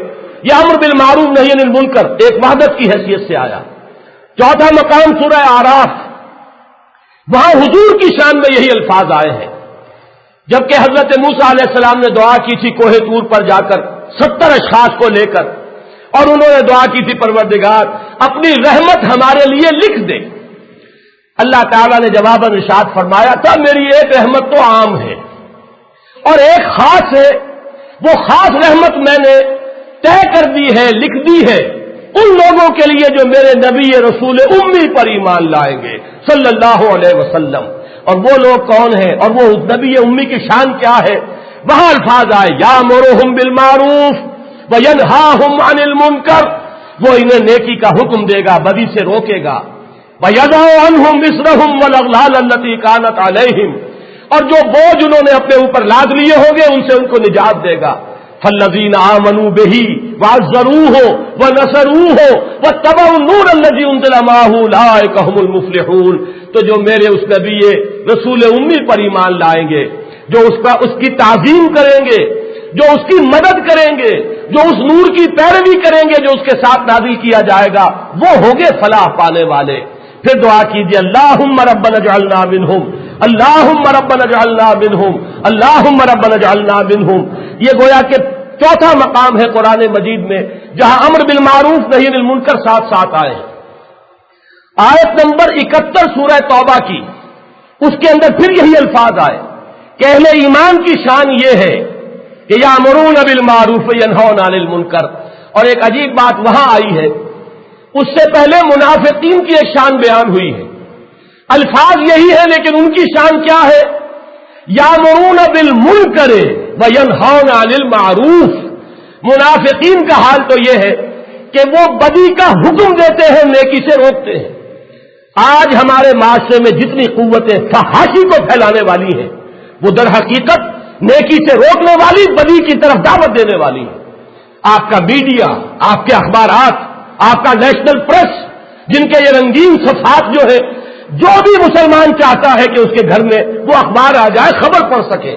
یہ امر بالمعروف نہی عن المنکر ایک وحدت کی حیثیت سے آیا۔ 4تھا مقام سورہ اعراف، وہاں حضور کی شان میں یہی الفاظ آئے ہیں، جبکہ حضرت موسیٰ علیہ السلام نے دعا کی تھی کوہ طور پر جا کر 70 اشخاص کو لے کر، اور انہوں نے دعا کی تھی پروردگار اپنی رحمت ہمارے لیے لکھ دے۔ اللہ تعالیٰ نے جواباً ارشاد فرمایا تھا میری ایک رحمت تو عام ہے اور ایک خاص ہے، وہ خاص رحمت میں نے طے کر دی ہے، لکھ دی ہے ان لوگوں کے لیے جو میرے نبی رسول امی پر ایمان لائیں گے صلی اللہ علیہ وسلم۔ اور وہ لوگ کون ہیں اور وہ نبی امی کی شان کیا ہے؟ وہاں الفاظ آئے یامرہم بالمعروف وینہاہم عن المنکر، وہ انہیں نیکی کا حکم دے گا، بدی سے روکے گا، وَيَضَعُ عَنْهُمْ إِصْرَهُمْ وَالْأَغْلَالَ الَّتِي كَانَتْ عَلَيْهِمْ، اور جو بوجھ انہوں نے اپنے اوپر لاد لیے ہوں گے ان سے ان کو نجات دے گا۔ فَالَّذِينَ آمَنُوا بِهِ وَعَزَّرُوهُ وَنَصَرُوهُ وَاتَّبَعُوا النُّورَ الَّذِي أُنزِلَ مَعَهُ أُولَٰئِكَ هُمُ الْمُفْلِحُونَ، تو جو میرے اس نبی رسول امی پر ایمان لائیں گے، جو اس کی تعظیم کریں گے، جو اس کی مدد کریں گے، جو اس نور کی پیروی کریں گے جو اس کے ساتھ نازل کیا جائے گا، وہ ہوں گے فلاح پانے والے۔ پھر دعا کیجیے اللہم ربنا اجعلنا منہم، اللہم ربنا اجعلنا منہم، اللہم ربنا اجعلنا منہم۔ یہ گویا کہ 4تھا مقام ہے قرآن مجید میں جہاں امر بالمعروف نہی عن المنکر ساتھ ساتھ آئے ہیں۔ آیت نمبر 71 سورہ توبہ کی، اس کے اندر پھر یہی الفاظ آئے کہ اہل ایمان کی شان یہ ہے کہ یامرون بالمعروف وینہون عن المنکر۔ اور ایک عجیب بات وہاں آئی ہے، اس سے پہلے منافقین کی ایک شان بیان ہوئی ہے، الفاظ یہی ہے لیکن ان کی شان کیا ہے؟ یامرون بالمنکر وینہون عن المعروف۔ منافقین کا حال تو یہ ہے کہ وہ بدی کا حکم دیتے ہیں، نیکی سے روکتے ہیں۔ آج ہمارے معاشرے میں جتنی قوتیں فحاشی کو پھیلانے والی ہیں وہ در حقیقت نیکی سے روکنے والی، بدی کی طرف دعوت دینے والی ہے۔ آپ کا میڈیا، آپ کے اخبارات، آپ کا نیشنل پریس، جن کے یہ رنگین صفحات جو ہے، جو بھی مسلمان چاہتا ہے کہ اس کے گھر میں وہ اخبار آ جائے، خبر پڑھ سکے،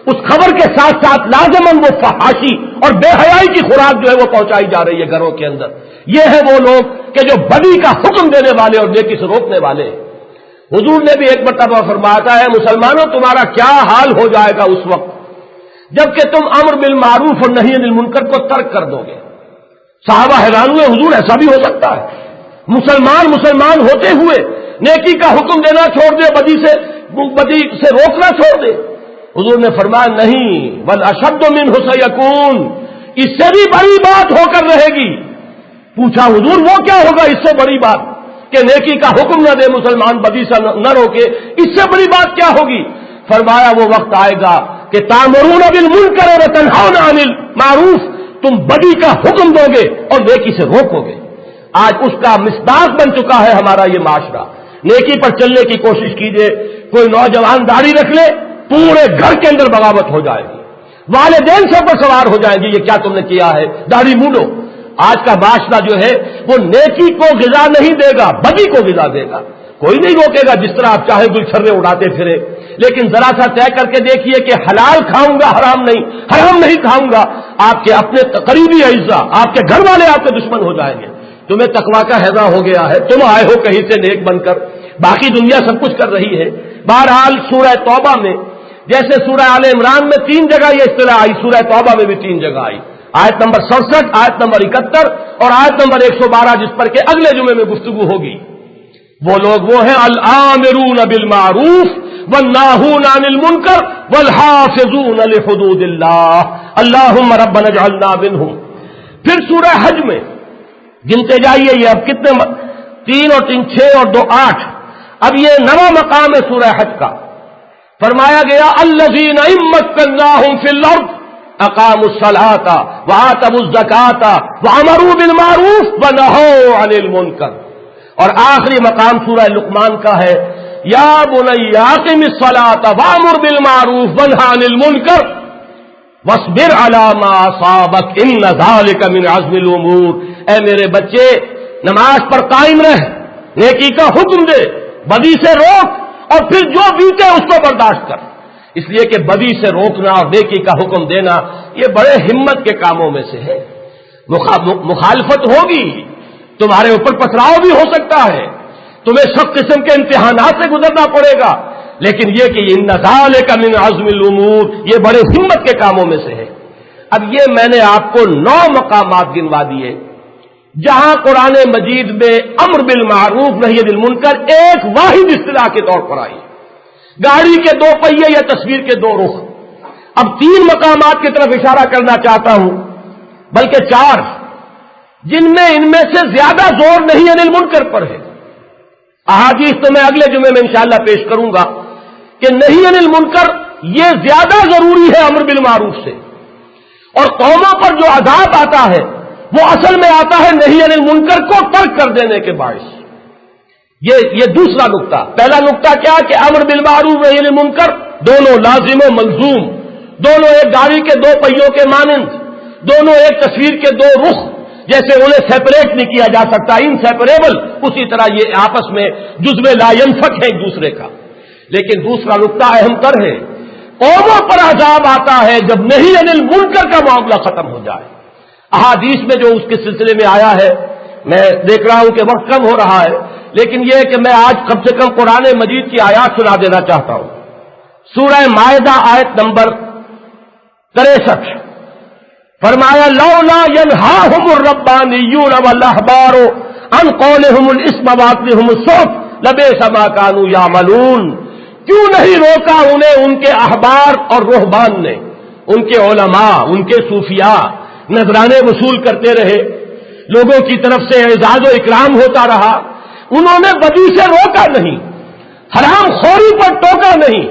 اس خبر کے ساتھ ساتھ لازماً وہ فحاشی اور بے حیائی کی خوراک جو ہے وہ پہنچائی جا رہی ہے گھروں کے اندر۔ یہ ہے وہ لوگ کہ جو بدی کا حکم دینے والے اور نیکی سے روکنے والے ہیں۔ حضور نے بھی ایک مرتبہ فرمایا ہے مسلمانوں تمہارا کیا حال ہو جائے گا اس وقت جبکہ تم امر بالمعروف اور نہی عن المنکر کو ترک کر دو گے۔ صحابہ حیران ہوئے، حضور ایسا بھی ہو سکتا ہے؟ مسلمان ہوتے ہوئے نیکی کا حکم دینا چھوڑ دے، بدی سے روکنا چھوڑ دے؟ حضور نے فرمایا نہیں، بل اشد منہ سیکون، اس سے بھی بڑی بات ہو کر رہے گی۔ پوچھا حضور وہ کیا ہوگا اس سے بڑی بات کہ نیکی کا حکم نہ دے، مسلمان بدی سے نہ روکے، اس سے بڑی بات کیا ہوگی؟ فرمایا وہ وقت آئے گا کہ تامرون بالمنکر وتنہون عن المعروف، تم بدی کا حکم دو گے اور نیکی سے روکو گے۔ آج اس کا مصداق بن چکا ہے ہمارا یہ معاشرہ۔ نیکی پر چلنے کی کوشش کیجئے، کوئی نوجوان داڑھی رکھ لے، پورے گھر کے اندر بغاوت ہو جائے گی، والدین سے پر سوار ہو جائیں گے، یہ کیا تم نے کیا ہے، داڑھی مونڈو۔ آج کا معاشرہ جو ہے وہ نیکی کو غذا نہیں دے گا، بدی کو غذا دے گا۔ کوئی نہیں روکے گا جس طرح آپ چاہے گلچھرے اڑاتے پھرے، لیکن ذرا سا طے کر کے دیکھیے کہ حلال کھاؤں گا حرام نہیں کھاؤں گا، آپ کے اپنے قریبی اعزاء، آپ کے گھر والے آپ کے دشمن ہو جائیں گے۔ تمہیں تقویٰ کا ہیضہ ہو گیا ہے، تم آئے ہو کہیں سے نیک بن کر، باقی دنیا سب کچھ کر رہی ہے۔ بہرحال سورہ توبہ میں جیسے سورہ آل عمران میں 3 جگہ یہ اصطلاح آئی، سورہ توبہ میں بھی 3 جگہ آئی، آیت نمبر 67، آیت نمبر 71 اور آیت نمبر 112 جس پر کہ اگلے جمعے میں گفتگو ہوگی۔ وہ لوگ وہ ہیں الآمرون بالمعروف والناہون عن المنکر والحافظون لحدود اللہ، اللہم ربنا اجعلنا منہم۔ پھر سورہ حج میں گنتے جائیے، یہ اب کتنے 3 اور 3 6 اور 2 8، اب یہ نواں مقام ہے سورہ حج کا. فرمایا گیا الذین ان مکناہم فی الارض اقاموا الصلاۃ وآتوا الزکاۃ وامروا بالمعروف ونہوا عن المنکر. اور آخری مقام سورہ لقمان کا ہے یا بنی اقم الصلاۃ وامر بالمعروف وانہ عن المنکر واصبر علی ما اصابک ان ذلک من عزم الامور. اے میرے بچے نماز پر قائم رہ، نیکی کا حکم دے، بدی سے روک، اور پھر جو بیتے اس کو برداشت کر. اس لیے کہ بدی سے روکنا اور نیکی کا حکم دینا یہ بڑے ہمت کے کاموں میں سے ہے. مخالفت ہوگی، تمہارے اوپر پتھراؤ بھی ہو سکتا ہے، تمہیں سب قسم کے امتحانات سے گزرنا پڑے گا، لیکن یہ کہ ان ذالک من عزم الامور یہ بڑے ہمت کے کاموں میں سے ہے. اب یہ میں نے آپ کو 9 مقامات گنوا دیے جہاں قرآن مجید میں امر بالمعروف نہی عن المنکر ایک واحد اصطلاح کے طور پر آئی. گاڑی کے 2 پہیے یا تصویر کے 2 رخ. اب 3 مقامات کی طرف اشارہ کرنا چاہتا ہوں، بلکہ 4، جن میں ان میں سے زیادہ زور نہی عن المنکر پر ہے. احادیث تو میں اگلے جمعے میں انشاءاللہ پیش کروں گا کہ نہی عن المنکر یہ زیادہ ضروری ہے امر بالمعروف سے، اور قوموں پر جو عذاب آتا ہے وہ اصل میں آتا ہے نہی عن المنکر کو ترک کر دینے کے باعث. یہ دوسرا نقطہ. پہلا نقطہ کیا کہ امر بالمعروف نہی عن المنکر دونوں لازم و ملزوم، دونوں ایک گاڑی کے 2 پہیوں کے مانند، دونوں ایک تصویر کے 2 رخ، جیسے انہیں سیپریٹ نہیں کیا جا سکتا، انسیپریبل، اسی طرح یہ آپس میں جزو لا ینفک ہے ایک دوسرے کا. لیکن دوسرا نقطہ اہم تر ہے، قوموں پر عذاب آتا ہے جب نہی عن المنکر کا معاملہ ختم ہو جائے. احادیث میں جو اس کے سلسلے میں آیا ہے، میں دیکھ رہا ہوں کہ وقت کم ہو رہا ہے، لیکن یہ کہ میں آج کم سے کم قرآن مجید کی آیات سنا دینا چاہتا ہوں. سورہ مائدہ آیت نمبر 63 فرمایا لولا ینہاہم الربانیون والاحبار عن قولہم الاسم واکلہم السحت لبئس ما کانوا یعملون. کیوں نہیں روکا انہیں ان کے احبار اور رہبان نے، ان کے علماء، ان کے صوفیاء نذرانے وصول کرتے رہے، لوگوں کی طرف سے اعزاز و اکرام ہوتا رہا، انہوں نے بدی سے روکا نہیں، حرام خوری پر ٹوکا نہیں،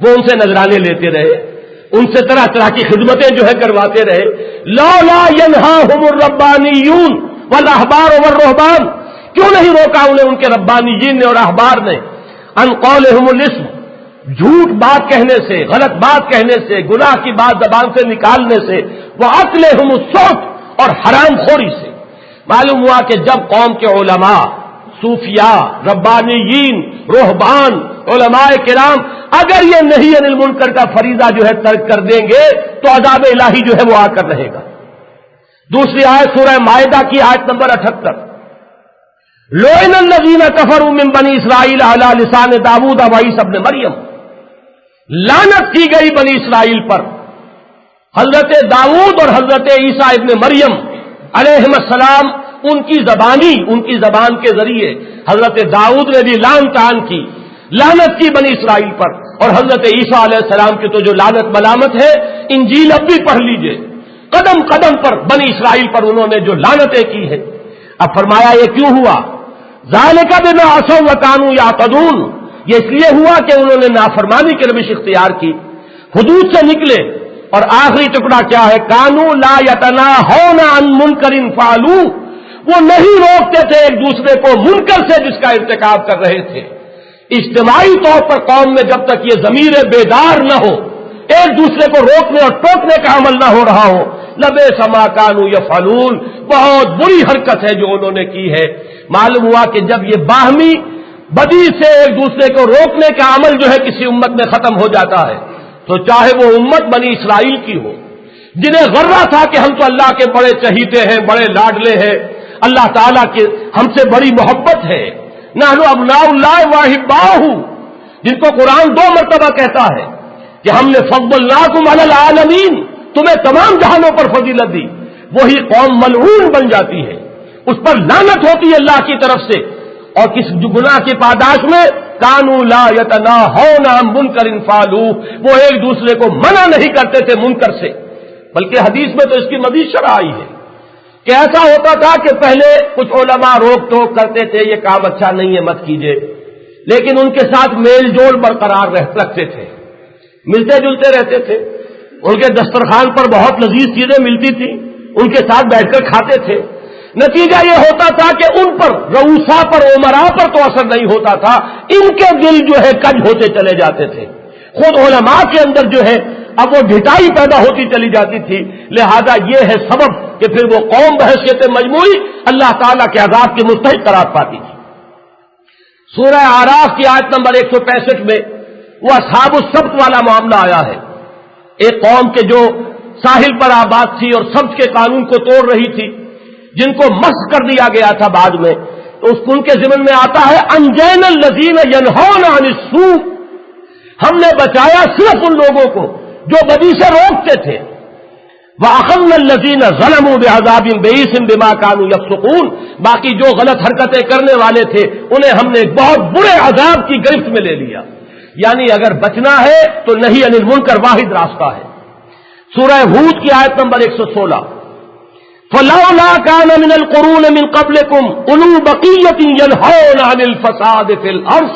وہ ان سے نذرانے لیتے رہے، ان سے طرح طرح کی خدمتیں جو ہے کرواتے رہے. لولا ینہاہم الربانیون والاحبار والرہبان، کیوں نہیں روکا انہیں ان کے ربانیین نے اور احبار نے، عن قولہم الاسم، جھوٹ بات کہنے سے، غلط بات کہنے سے، گناہ کی بات زبان سے نکالنے سے، وَأَكْلِهُمُ السُّحْتَ اور حرام خوری سے. معلوم ہوا کہ جب قوم کے علماء، صوفیاء، ربانیین، رہبان، علماء کرام اگر یہ نہی عن المنکر کا فریضہ جو ہے ترک کر دیں گے تو عذاب الہی جو ہے وہ آ کر رہے گا. دوسری آیت سورہ مائدہ کی آیت نمبر 78 لعن الذین کفروا من بنی اسرائیل علی لسان داؤد وعیسی ابن مریم. لعنت کی گئی بنی اسرائیل پر حضرت داؤد اور حضرت عیسیٰ ابن مریم علیہم السلام، ان کی زبان کے ذریعے حضرت داؤد نے بھی لعن تعان کی، لعنت کی بنی اسرائیل پر، اور حضرت عیسیٰ علیہ السلام کی تو جو لعنت ملامت ہے انجیل اب بھی پڑھ لیجئے، قدم قدم پر بنی اسرائیل پر انہوں نے جو لعنتیں کی ہیں. اب فرمایا یہ کیوں ہوا؟ ذالک بما عصوا وکانوا یعتدون، یہ اس لیے ہوا کہ انہوں نے نافرمانی کی روش اختیار کی، حدود سے نکلے. اور آخری ٹکڑا کیا ہے؟ کانوا لا یتناہون عن منکر فعلوا، وہ نہیں روکتے تھے ایک دوسرے کو منکر سے جس کا ارتکاب کر رہے تھے. اجتماعی طور پر قوم میں جب تک یہ ضمیر بیدار نہ ہو، ایک دوسرے کو روکنے اور ٹوکنے کا عمل نہ ہو رہا ہو، لبئس ما کانوا یفعلون، بہت بری حرکت ہے جو انہوں نے کی ہے. معلوم ہوا کہ جب یہ باہمی بدی سے ایک دوسرے کو روکنے کا عمل جو ہے کسی امت میں ختم ہو جاتا ہے، تو چاہے وہ امت بنی اسرائیل کی ہو، جنہیں غرہ تھا کہ ہم تو اللہ کے بڑے چہیتے ہیں، بڑے لاڈلے ہیں، اللہ تعالیٰ کے ہم سے بڑی محبت ہے، نحن ابناء اللہ واحباہ، جن کو قرآن 2 مرتبہ کہتا ہے کہ ہم نے فضلناکم علی العالمین، تمہیں تمام جہانوں پر فضیلت دی. وہی قوم ملعون بن جاتی ہے، اس پر لعنت ہوتی ہے اللہ کی طرف سے. اور کس گناہ کی پاداش میں کانوا لا یتناہون عن منکر فعلوا، وہ ایک دوسرے کو منع نہیں کرتے تھے منکر سے. بلکہ حدیث میں تو اس کی مزید شرح آئی ہے کہ ایسا ہوتا تھا کہ پہلے کچھ علماء روک ٹوک کرتے تھے، یہ کام اچھا نہیں ہے مت کیجیے، لیکن ان کے ساتھ میل جول برقرار رکھتے تھے، ملتے جلتے رہتے تھے، ان کے دسترخوان پر بہت لذیذ چیزیں ملتی تھیں، ان کے ساتھ بیٹھ کر کھاتے تھے۔ نتیجہ یہ ہوتا تھا کہ ان پر، رؤسا پر، عمرا پر تو اثر نہیں ہوتا تھا، ان کے دل جو ہے کج ہوتے چلے جاتے تھے، خود علماء کے اندر جو ہے اب وہ ڈھٹائی پیدا ہوتی چلی جاتی تھی۔ لہذا یہ ہے سبب کہ پھر وہ قوم بحیثیت مجموعی اللہ تعالیٰ کے عذاب کے مستحق قرار پاتی تھی۔ سورہ اعراف کی آیت نمبر 165 میں وہ اصحاب السبت والا معاملہ آیا ہے، ایک قوم کے جو ساحل پر آباد تھی اور سبت کے قانون کو توڑ رہی تھی، جن کو مسخ کر دیا گیا تھا بعد میں، تو اس ان کے ذمن میں آتا ہے انجینا الذین ینہون عن السوء، ہم نے بچایا صرف ان لوگوں کو جو بدی سے روکتے تھے، وَأَخَذْنَا الَّذِينَ ظَلَمُوا بِعَذَابٍ بَئِيسٍ بِمَا كَانُوا يَفْسُقُونَ، باقی جو غلط حرکتیں کرنے والے تھے انہیں ہم نے بہت برے عذاب کی گرفت میں لے لیا۔ یعنی اگر بچنا ہے تو نہی عن المنکر واحد راستہ ہے۔ سورہ ہود کی آیت نمبر 116، فَلَوْلَا كَانَ مِنَ الْقُرُونِ مِنْ قَبْلِكُمْ أُولُو بَقِيَّةٍ يَنْهَوْنَ عَنِ الْفَسَادِ فِي الْأَرْضِ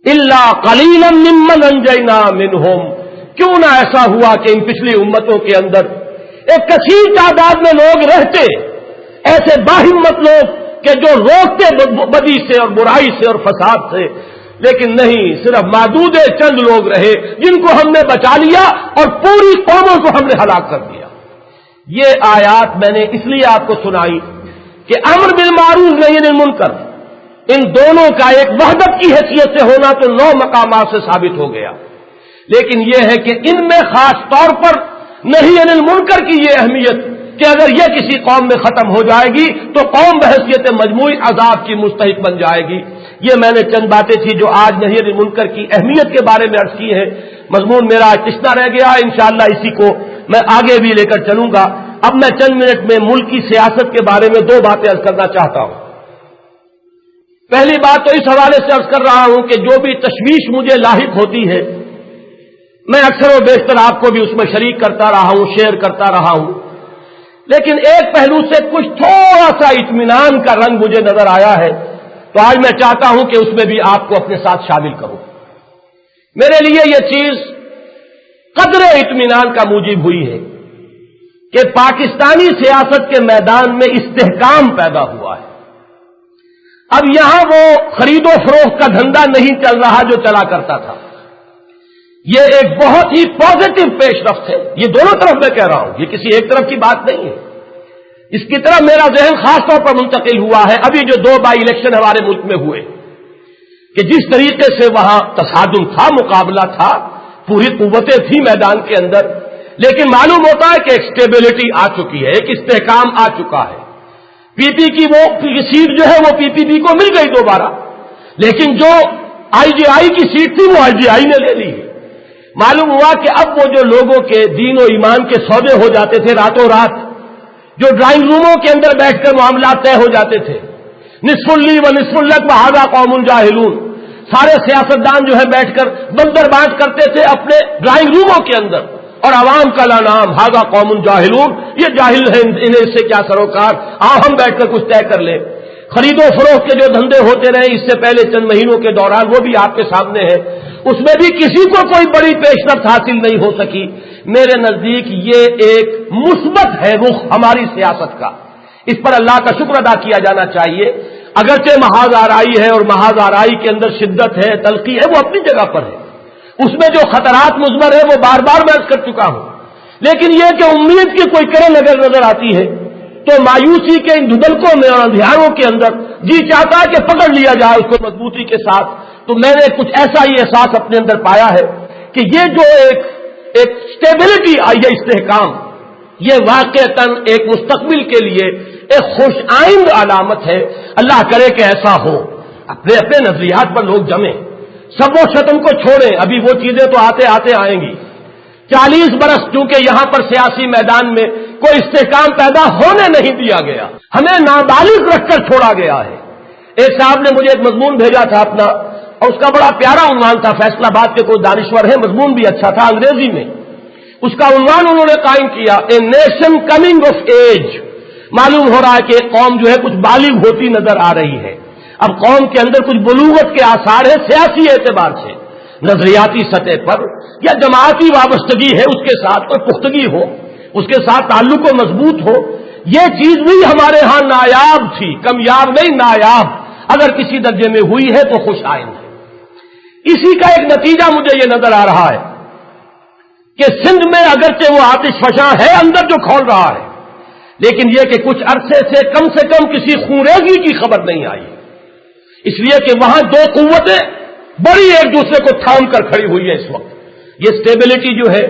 إِلَّا قَلِيلًا مِّمَّنْ أَنجَيْنَا مِنْهُمْ، کیوں نہ ایسا ہوا کہ ان پچھلی امتوں کے اندر ایک کثیر تعداد میں لوگ رہتے، ایسے باہمت لوگ کہ جو روکتے بدی سے اور برائی سے اور فساد سے، لیکن نہیں، صرف معدود چند لوگ رہے جن کو ہم نے بچا لیا اور پوری قوموں کو ہم نے ہلاک کر دیا۔ یہ آیات میں نے اس لیے آپ کو سنائی کہ امر بالمعروف نہی عن المنکر، ان دونوں کا ایک وحدت کی حیثیت سے ہونا تو 9 مقامات سے ثابت ہو گیا، لیکن یہ ہے کہ ان میں خاص طور پر نہی عن المنکر کی یہ اہمیت کہ اگر یہ کسی قوم میں ختم ہو جائے گی تو قوم بحیثیت مجموعی عذاب کی مستحق بن جائے گی۔ یہ میں نے چند باتیں تھی جو آج نہی عن المنکر کی اہمیت کے بارے میں عرض کی ہے۔ مضمون میرا آج اتنا رہ گیا، انشاءاللہ اسی کو میں آگے بھی لے کر چلوں گا۔ اب میں چند منٹ میں ملک کی سیاست کے بارے میں 2 باتیں عرض کرنا چاہتا ہوں۔ پہلی بات تو اس حوالے سے عرض کر رہا ہوں کہ جو بھی تشویش مجھے لاحق ہوتی ہے، میں اکثر و بیشتر آپ کو بھی اس میں شریک کرتا رہا ہوں، شیئر کرتا رہا ہوں، لیکن ایک پہلو سے کچھ تھوڑا سا اطمینان کا رنگ مجھے نظر آیا ہے، تو آج میں چاہتا ہوں کہ اس میں بھی آپ کو اپنے ساتھ شامل کروں۔ میرے لیے یہ چیز قدر اطمینان کا موجب ہوئی ہے کہ پاکستانی سیاست کے میدان میں استحکام پیدا ہوا ہے۔ اب یہاں وہ خرید و فروخت کا دھندا نہیں چل رہا جو چلا کرتا تھا۔ یہ ایک بہت ہی پازیٹو پیش رفت ہے، یہ دونوں طرف میں کہہ رہا ہوں، یہ کسی ایک طرف کی بات نہیں ہے۔ اس کی طرف میرا ذہن خاص طور پر منتقل ہوا ہے ابھی جو 2 بائی الیکشن ہمارے ملک میں ہوئے، کہ جس طریقے سے وہاں تصادم تھا، مقابلہ تھا، پوری قوتیں تھیں میدان کے اندر، لیکن معلوم ہوتا ہے کہ ایک سٹیبلٹی آ چکی ہے، ایک استحکام آ چکا ہے۔ پی پی کی وہ سیٹ جو ہے وہ پی پی پی کو مل گئی دوبارہ، لیکن جو آئی جی آئی کی سیٹ تھی وہ آئی جی آئی نے لے لی ہے۔ معلوم ہوا کہ اب وہ جو لوگوں کے دین و ایمان کے سودے ہو جاتے تھے راتوں رات، جو ڈرائنگ روموں کے اندر بیٹھ کر معاملات طے ہو جاتے تھے، نصف لی و نصف لک وہذا قوم جاہلون، سارے سیاستدان جو ہے بیٹھ کر بندر بانٹ کرتے تھے اپنے ڈرائنگ روموں کے اندر، اور عوام کا لا نام ہذا قوم جاہلون، یہ جاہل ہیں، انہیں اس سے کیا سروکار، ہم بیٹھ کر کچھ طے کر لیں۔ خرید و فروخت کے جو دھندے ہوتے رہے اس سے پہلے چند مہینوں کے دوران وہ بھی آپ کے سامنے ہے، اس میں بھی کسی کو کوئی بڑی پیش رفت حاصل نہیں ہو سکی۔ میرے نزدیک یہ ایک مثبت ہے رخ ہماری سیاست کا، اس پر اللہ کا شکر ادا کیا جانا چاہیے۔ اگرچہ محاذ آرائی ہے اور محاذ آرائی کے اندر شدت ہے، تلخی ہے، وہ اپنی جگہ پر ہے، اس میں جو خطرات مضمر ہے وہ بار بار میں عرض کر چکا ہوں، لیکن یہ کہ امید کی کوئی کرن اگر نظر آتی ہے تو مایوسی کے ان دھندلکوں میں اور اندھیاروں کے اندر جی چاہتا ہے کہ پکڑ لیا جائے اس کو مضبوطی کے ساتھ۔ تو میں نے کچھ ایسا ہی احساس اپنے اندر پایا ہے کہ یہ جو ایک سٹیبلٹی آئی ہے، استحکام، یہ واقعتاً ایک مستقبل کے لیے ایک خوش آئند علامت ہے۔ اللہ کرے کہ ایسا ہو، اپنے اپنے نظریات پر لوگ جمیں، سب و شتم کو چھوڑیں، ابھی وہ چیزیں تو آتے آتے آئیں گی۔ 40 برس چونکہ یہاں پر سیاسی میدان میں کوئی استحکام پیدا ہونے نہیں دیا گیا، ہمیں نابالغ رکھ کر چھوڑا گیا ہے۔ ایک صاحب نے مجھے ایک مضمون بھیجا تھا اپنا، اور اس کا بڑا پیارا عنوان تھا، فیصلہ آباد کے کوئی دانشور ہے، مضمون بھی اچھا تھا انگریزی میں۔ اس کا عنوان انہوں نے قائم کیا، a nation coming of age. معلوم ہو رہا ہے کہ ایک قوم جو ہے کچھ بالغ ہوتی نظر آ رہی ہے۔ اب قوم کے اندر کچھ بلوغت کے آثار ہیں سیاسی اعتبار سے، نظریاتی سطح پر یا جماعتی وابستگی ہے، اس کے ساتھ کوئی پختگی ہو، اس کے ساتھ تعلق و مضبوط ہو، یہ چیز بھی ہمارے ہاں نایاب تھی، کمیاب نہیں نایاب، اگر کسی درجے میں ہوئی ہے تو خوش آئند ہے۔ اسی کا ایک نتیجہ مجھے یہ نظر آ رہا ہے کہ سندھ میں اگرچہ وہ آتش فشاں ہے اندر جو کھول رہا ہے، لیکن یہ کہ کچھ عرصے سے کم کسی خونریزی کی خبر نہیں آئی، اس لیے کہ وہاں دو قوتیں بڑی ایک دوسرے کو تھام کر کھڑی ہوئی ہے اس وقت۔ یہ سٹیبلٹی جو ہے،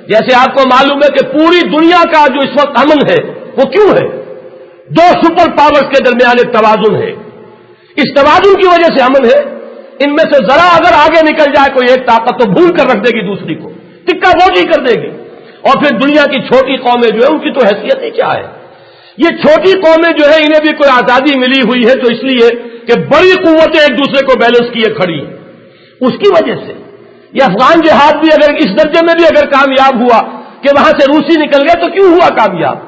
جیسے آپ کو معلوم ہے کہ پوری دنیا کا جو اس وقت امن ہے وہ کیوں ہے؟ دو سپر پاورز کے درمیان ایک توازن ہے، اس توازن کی وجہ سے امن ہے۔ ان میں سے ذرا اگر آگے نکل جائے کوئی ایک طاقت تو بھول کر رکھ دے گی دوسری کو، ٹکا بوجھی کر دے گی، اور پھر دنیا کی چھوٹی قومیں جو ہے ان کی تو حیثیت ہی کیا ہے؟ یہ چھوٹی قومیں جو ہے انہیں بھی کوئی آزادی ملی ہوئی ہے تو اس لیے کہ بڑی قوتیں ایک دوسرے کو بیلنس کیے کھڑی ہیں، اس کی وجہ سے یہ افغان جہاد بھی اگر اس درجے میں بھی اگر کامیاب ہوا کہ وہاں سے روسی نکل گئے تو کیوں ہوا کامیاب؟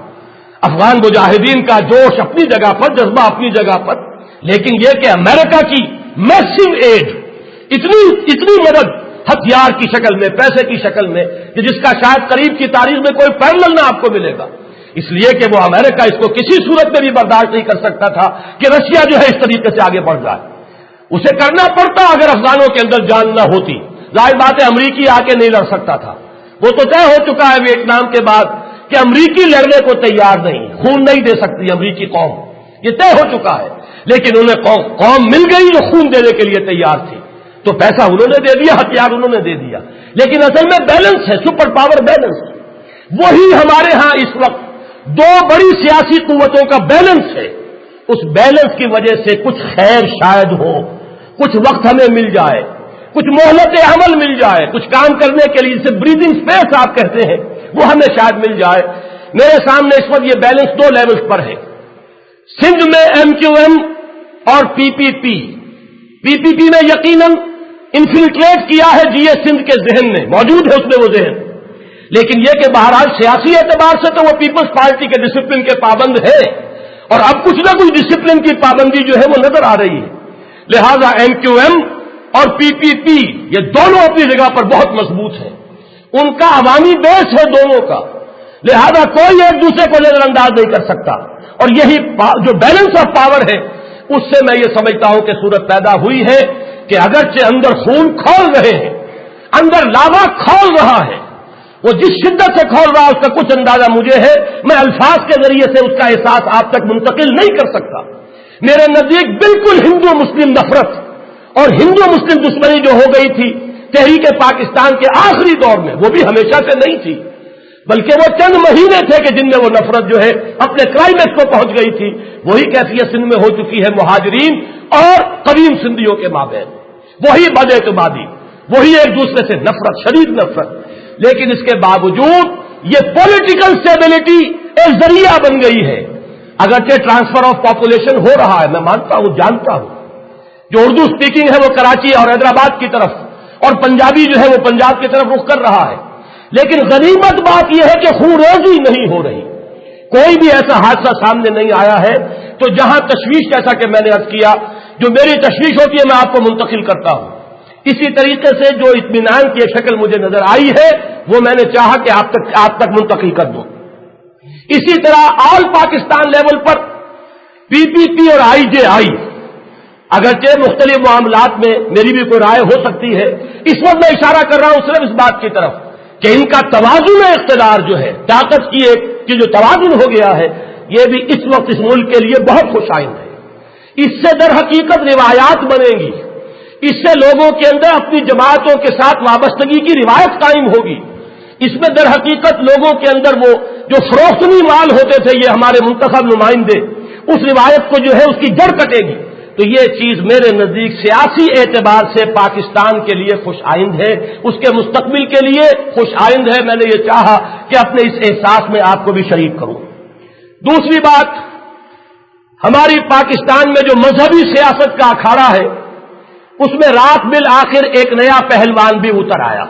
افغان مجاہدین کا جوش اپنی جگہ پر، جذبہ اپنی جگہ پر، لیکن یہ کہ امریکہ کی میسو ایڈ، اتنی مدد ہتھیار کی شکل میں، پیسے کی شکل میں، کہ جس کا شاید قریب کی تاریخ میں کوئی پیرلل نہ آپ کو ملے گا، اس لیے کہ وہ امریکہ اس کو کسی صورت میں بھی برداشت نہیں کر سکتا تھا کہ رشیا جو ہے اس طریقے سے آگے بڑھ جائے۔ اسے کرنا پڑتا اگر افغانوں کے اندر جان نہ ہوتی، ظاہر بات ہے امریکی آ کے نہیں لڑ سکتا تھا، وہ تو طے ہو چکا ہے ویتنام کے بعد کہ امریکی لڑنے کو تیار نہیں، خون نہیں دے سکتی امریکی قوم، یہ طے ہو چکا ہے، لیکن انہیں قوم مل گئی جو خون دینے کے لیے تیار تھی، تو پیسہ انہوں نے دے دیا، ہتھیار انہوں نے دے دیا، لیکن اصل میں بیلنس ہے، سپر پاور بیلنس، وہی ہمارے ہاں اس وقت دو بڑی سیاسی قوتوں کا بیلنس ہے۔ اس بیلنس کی وجہ سے کچھ خیر شاید ہو، کچھ وقت ہمیں مل جائے، کچھ مہلت عمل مل جائے، کچھ کام کرنے کے لیے جسے بریدنگ اسپیس آپ کہتے ہیں وہ ہمیں شاید مل جائے۔ میرے سامنے اس وقت یہ بیلنس دو لیولز پر ہے۔ سندھ میں ایم کیو ایم اور پی پی پی میں یقیناً انفلٹریٹ کیا ہے جی اے سندھ کے ذہن میں، موجود ہے اس میں وہ ذہن، لیکن یہ کہ بہرحال سیاسی اعتبار سے تو وہ پیپلز پارٹی کے ڈسپلن کے پابند ہے، اور اب کچھ نہ کچھ ڈسپلن کی پابندی جو ہے وہ نظر آ رہی ہے، لہذا ایم کیو ایم اور پی پی یہ دونوں اپنی جگہ پر بہت مضبوط ہیں، ان کا عوامی بیس ہے دونوں کا، لہذا کوئی ایک دوسرے کو نظر انداز نہیں کر سکتا، اور یہی جو بیلنس آف پاور ہے اس سے میں یہ سمجھتا ہوں کہ صورت پیدا ہوئی ہے کہ اگرچہ اندر خون کھول رہے ہیں، اندر لاوا کھول رہا ہے، وہ جس شدت سے کھول رہا ہے اس کا کچھ اندازہ مجھے ہے، میں الفاظ کے ذریعے سے اس کا احساس آپ تک منتقل نہیں کر سکتا۔ میرے نزدیک بالکل ہندو مسلم نفرت اور ہندو مسلم دشمنی جو ہو گئی تھی تحریک پاکستان کے آخری دور میں، وہ بھی ہمیشہ سے نہیں تھی، بلکہ وہ چند مہینے تھے کہ جن میں وہ نفرت جو ہے اپنے کلائمیکس کو پہنچ گئی تھی، وہی کیفیت سندھ میں ہو چکی ہے مہاجرین اور قدیم سندھیوں کے مابین، وہی بد اعتمادی، وہی ایک دوسرے سے نفرت، شدید نفرت، لیکن اس کے باوجود یہ پولیٹیکل اسٹیبلٹی ایک ذریعہ بن گئی ہے۔ اگرچہ ٹرانسفر آف پاپولیشن ہو رہا ہے، میں مانتا ہوں، جانتا ہوں، جو اردو اسپیکنگ ہے وہ کراچی اور حیدرآباد کی طرف، اور پنجابی جو ہے وہ پنجاب کی طرف رخ کر رہا ہے، لیکن غنیمت بات یہ ہے کہ خونریزی نہیں ہو رہی، کوئی بھی ایسا حادثہ سامنے نہیں آیا ہے، تو جہاں تشویش، جیسا کہ میں نے عرض کیا، جو میری تشویش ہوتی ہے میں آپ کو منتقل کرتا ہوں، اسی طریقے سے جو اطمینان کی شکل مجھے نظر آئی ہے وہ میں نے چاہا کہ آپ تک منتقل کر دوں۔ اسی طرح آل پاکستان لیول پر پی پی اور آئی جے آئی، اگرچہ مختلف معاملات میں میری بھی کوئی رائے ہو سکتی ہے، اس وقت میں اشارہ کر رہا ہوں صرف اس بات کی طرف کہ ان کا توازن اقتدار جو ہے، طاقت کی جو توازن ہو گیا ہے، یہ بھی اس وقت اس ملک کے لیے بہت خوش آئند ہے۔ اس سے در حقیقت روایات بنیں گی، اس سے لوگوں کے اندر اپنی جماعتوں کے ساتھ وابستگی کی روایت قائم ہوگی، اس میں در حقیقت لوگوں کے اندر وہ جو فروختنی مال ہوتے تھے یہ ہمارے منتخب نمائندے، اس روایت کو جو ہے اس کی جڑ کٹے گی، تو یہ چیز میرے نزدیک سیاسی اعتبار سے پاکستان کے لیے خوش آئند ہے، اس کے مستقبل کے لیے خوش آئند ہے۔ میں نے یہ چاہا کہ اپنے اس احساس میں آپ کو بھی شریک کروں۔ دوسری بات، ہماری پاکستان میں جو مذہبی سیاست کا اکھاڑا ہے اس میں رات بالآخر ایک نیا پہلوان بھی اتر آیا،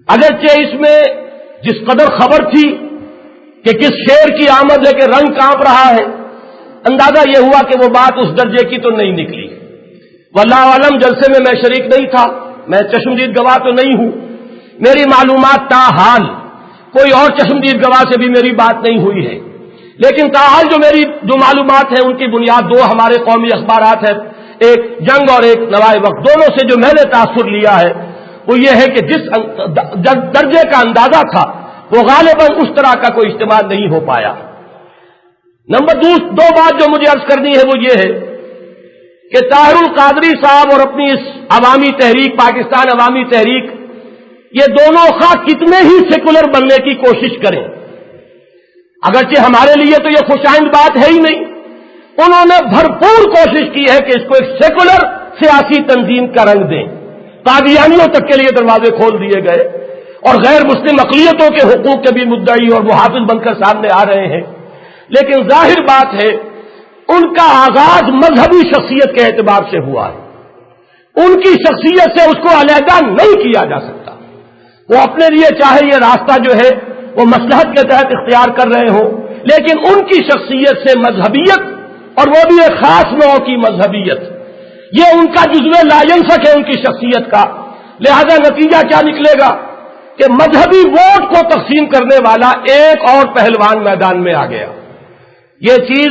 اگرچہ اس میں جس قدر خبر تھی کہ کس شیر کی آمد ہے کہ رنگ کانپ رہا ہے، اندازہ یہ ہوا کہ وہ بات اس درجے کی تو نہیں نکلی. واللہ عالم جلسے میں شریک نہیں تھا، میں چشمدید گواہ تو نہیں ہوں، میری معلومات تاحال کوئی اور چشمدید گواہ سے بھی میری بات نہیں ہوئی ہے، لیکن تاحال جو معلومات ہیں ان کی بنیاد دو ہمارے قومی اخبارات ہیں، ایک جنگ اور ایک نوائے وقت، دونوں سے جو میں نے تاثر لیا ہے وہ یہ ہے کہ جس درجے کا اندازہ تھا وہ غالباً اس طرح کا کوئی اجتماع نہیں ہو پایا. نمبر دو بات جو مجھے عرض کرنی ہے وہ یہ ہے کہ طاہر القادری صاحب اور اپنی اس عوامی تحریک پاکستان عوامی تحریک، یہ دونوں خواہ کتنے ہی سیکولر بننے کی کوشش کریں، اگرچہ ہمارے لیے تو یہ خوشائند بات ہے ہی نہیں، انہوں نے بھرپور کوشش کی ہے کہ اس کو ایک سیکولر سیاسی تنظیم کا رنگ دیں. قادیانیوں تک کے لیے دروازے کھول دیے گئے اور غیر مسلم اقلیتوں کے حقوق کے بھی مدعی اور محافظ بن کر سامنے آ رہے ہیں. لیکن ظاہر بات ہے ان کا آغاز مذہبی شخصیت کے اعتبار سے ہوا ہے، ان کی شخصیت سے اس کو علیحدہ نہیں کیا جا سکتا. وہ اپنے لیے چاہے یہ راستہ جو ہے وہ مصلحت کے تحت اختیار کر رہے ہوں، لیکن ان کی شخصیت سے مذہبیت اور وہ بھی ایک خاص نوع کی مذہبیت، یہ ان کا جزو لا ینفک ہے ان کی شخصیت کا. لہذا نتیجہ کیا نکلے گا کہ مذہبی ووٹ کو تقسیم کرنے والا ایک اور پہلوان میدان میں آ گیا. یہ چیز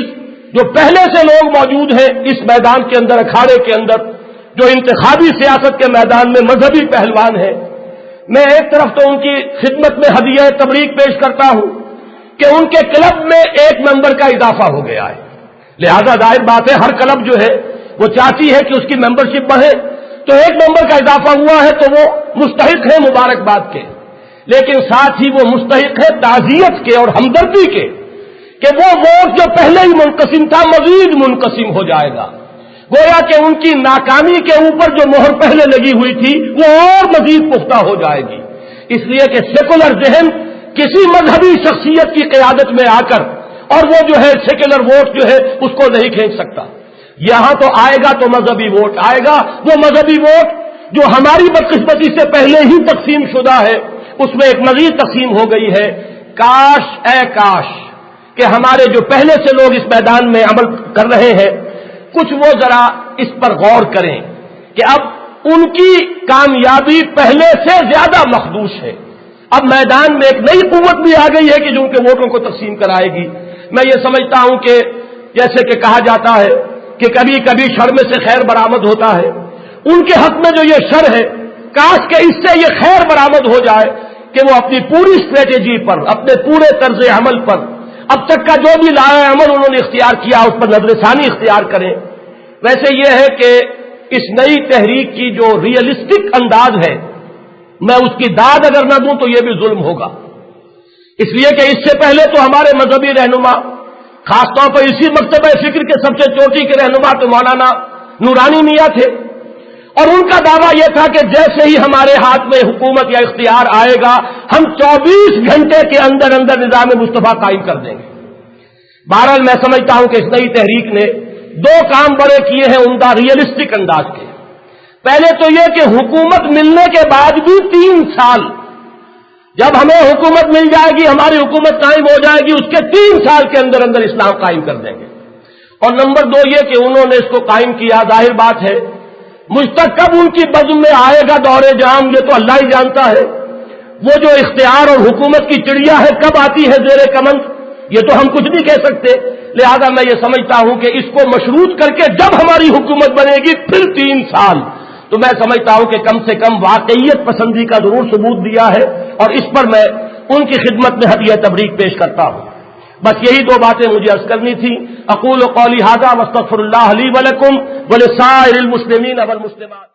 جو پہلے سے لوگ موجود ہیں اس میدان کے اندر، اکھاڑے کے اندر، جو انتخابی سیاست کے میدان میں مذہبی پہلوان ہیں، میں ایک طرف تو ان کی خدمت میں ہدیہ تبریک پیش کرتا ہوں کہ ان کے کلب میں ایک ممبر کا اضافہ ہو گیا ہے. لہذا ظاہر بات ہے ہر کلب جو ہے وہ چاہتی ہے کہ اس کی ممبرشپ بڑھے، تو ایک ممبر کا اضافہ ہوا ہے تو وہ مستحق ہے مبارکباد کے، لیکن ساتھ ہی وہ مستحق ہے تعزیت کے اور ہمدردی کے کہ وہ ووٹ جو پہلے ہی منقسم تھا مزید منقسم ہو جائے گا. گویا کہ ان کی ناکامی کے اوپر جو مہر پہلے لگی ہوئی تھی وہ اور مزید پختہ ہو جائے گی. اس لیے کہ سیکولر ذہن کسی مذہبی شخصیت کی قیادت میں آ کر اور وہ جو ہے سیکولر ووٹ جو ہے اس کو نہیں کھینچ سکتا. یہاں تو آئے گا تو مذہبی ووٹ آئے گا، وہ مذہبی ووٹ جو ہماری بدقسمتی سے پہلے ہی تقسیم شدہ ہے اس میں ایک مزید تقسیم ہو گئی ہے. کاش اے کاش کہ ہمارے جو پہلے سے لوگ اس میدان میں عمل کر رہے ہیں کچھ وہ ذرا اس پر غور کریں کہ اب ان کی کامیابی پہلے سے زیادہ مخدوش ہے. اب میدان میں ایک نئی قوت بھی آ گئی ہے کہ جو ان کے ووٹوں کو تقسیم کرائے گی. میں یہ سمجھتا ہوں کہ جیسے کہ کہا جاتا ہے کہ کبھی کبھی شر میں سے خیر برآمد ہوتا ہے، ان کے حق میں جو یہ شر ہے کاش کہ اس سے یہ خیر برآمد ہو جائے کہ وہ اپنی پوری اسٹریٹجی پر، اپنے پورے طرز عمل پر، اب تک کا جو بھی لایا عمل انہوں نے اختیار کیا اس پر نظر ثانی اختیار کریں. ویسے یہ ہے کہ اس نئی تحریک کی جو ریئلسٹک انداز ہے میں اس کی داد اگر نہ دوں تو یہ بھی ظلم ہوگا، اس لیے کہ اس سے پہلے تو ہمارے مذہبی رہنما، خاص طور پر اسی مکتبہ فکر کے سب سے چوٹی کے رہنما تو مولانا نورانی میاں تھے، اور ان کا دعویٰ یہ تھا کہ جیسے ہی ہمارے ہاتھ میں حکومت یا اختیار آئے گا ہم 24 گھنٹے کے اندر اندر نظام مصطفیٰ قائم کر دیں گے. بہرحال میں سمجھتا ہوں کہ اس نئی تحریک نے دو کام بڑے کیے ہیں عمدہ ریئلسٹک انداز کے. پہلے تو یہ کہ حکومت ملنے کے بعد بھی 3 سال، جب ہمیں حکومت مل جائے گی، ہماری حکومت قائم ہو جائے گی، اس کے 3 سال کے اندر اندر اسلام قائم کر دیں گے. اور نمبر 2 یہ کہ انہوں نے اس کو قائم کیا، ظاہر بات ہے مجھ تک کب ان کی بزم میں آئے گا دور جام یہ تو اللہ ہی جانتا ہے. وہ جو اختیار اور حکومت کی چڑیا ہے کب آتی ہے زیر کمند یہ تو ہم کچھ نہیں کہہ سکتے. لہذا میں یہ سمجھتا ہوں کہ اس کو مشروط کر کے جب ہماری حکومت بنے گی پھر 3 سال، تو میں سمجھتا ہوں کہ کم سے کم واقعیت پسندی کا ضرور ثبوت دیا ہے، اور اس پر میں ان کی خدمت میں ہدیہ تبریک پیش کرتا ہوں. بس یہی 2 باتیں مجھے عرض کرنی تھی. اقول قولی ھذا واستغفر اللہ لی ولکم ولسائر المسلمین والمسلمات.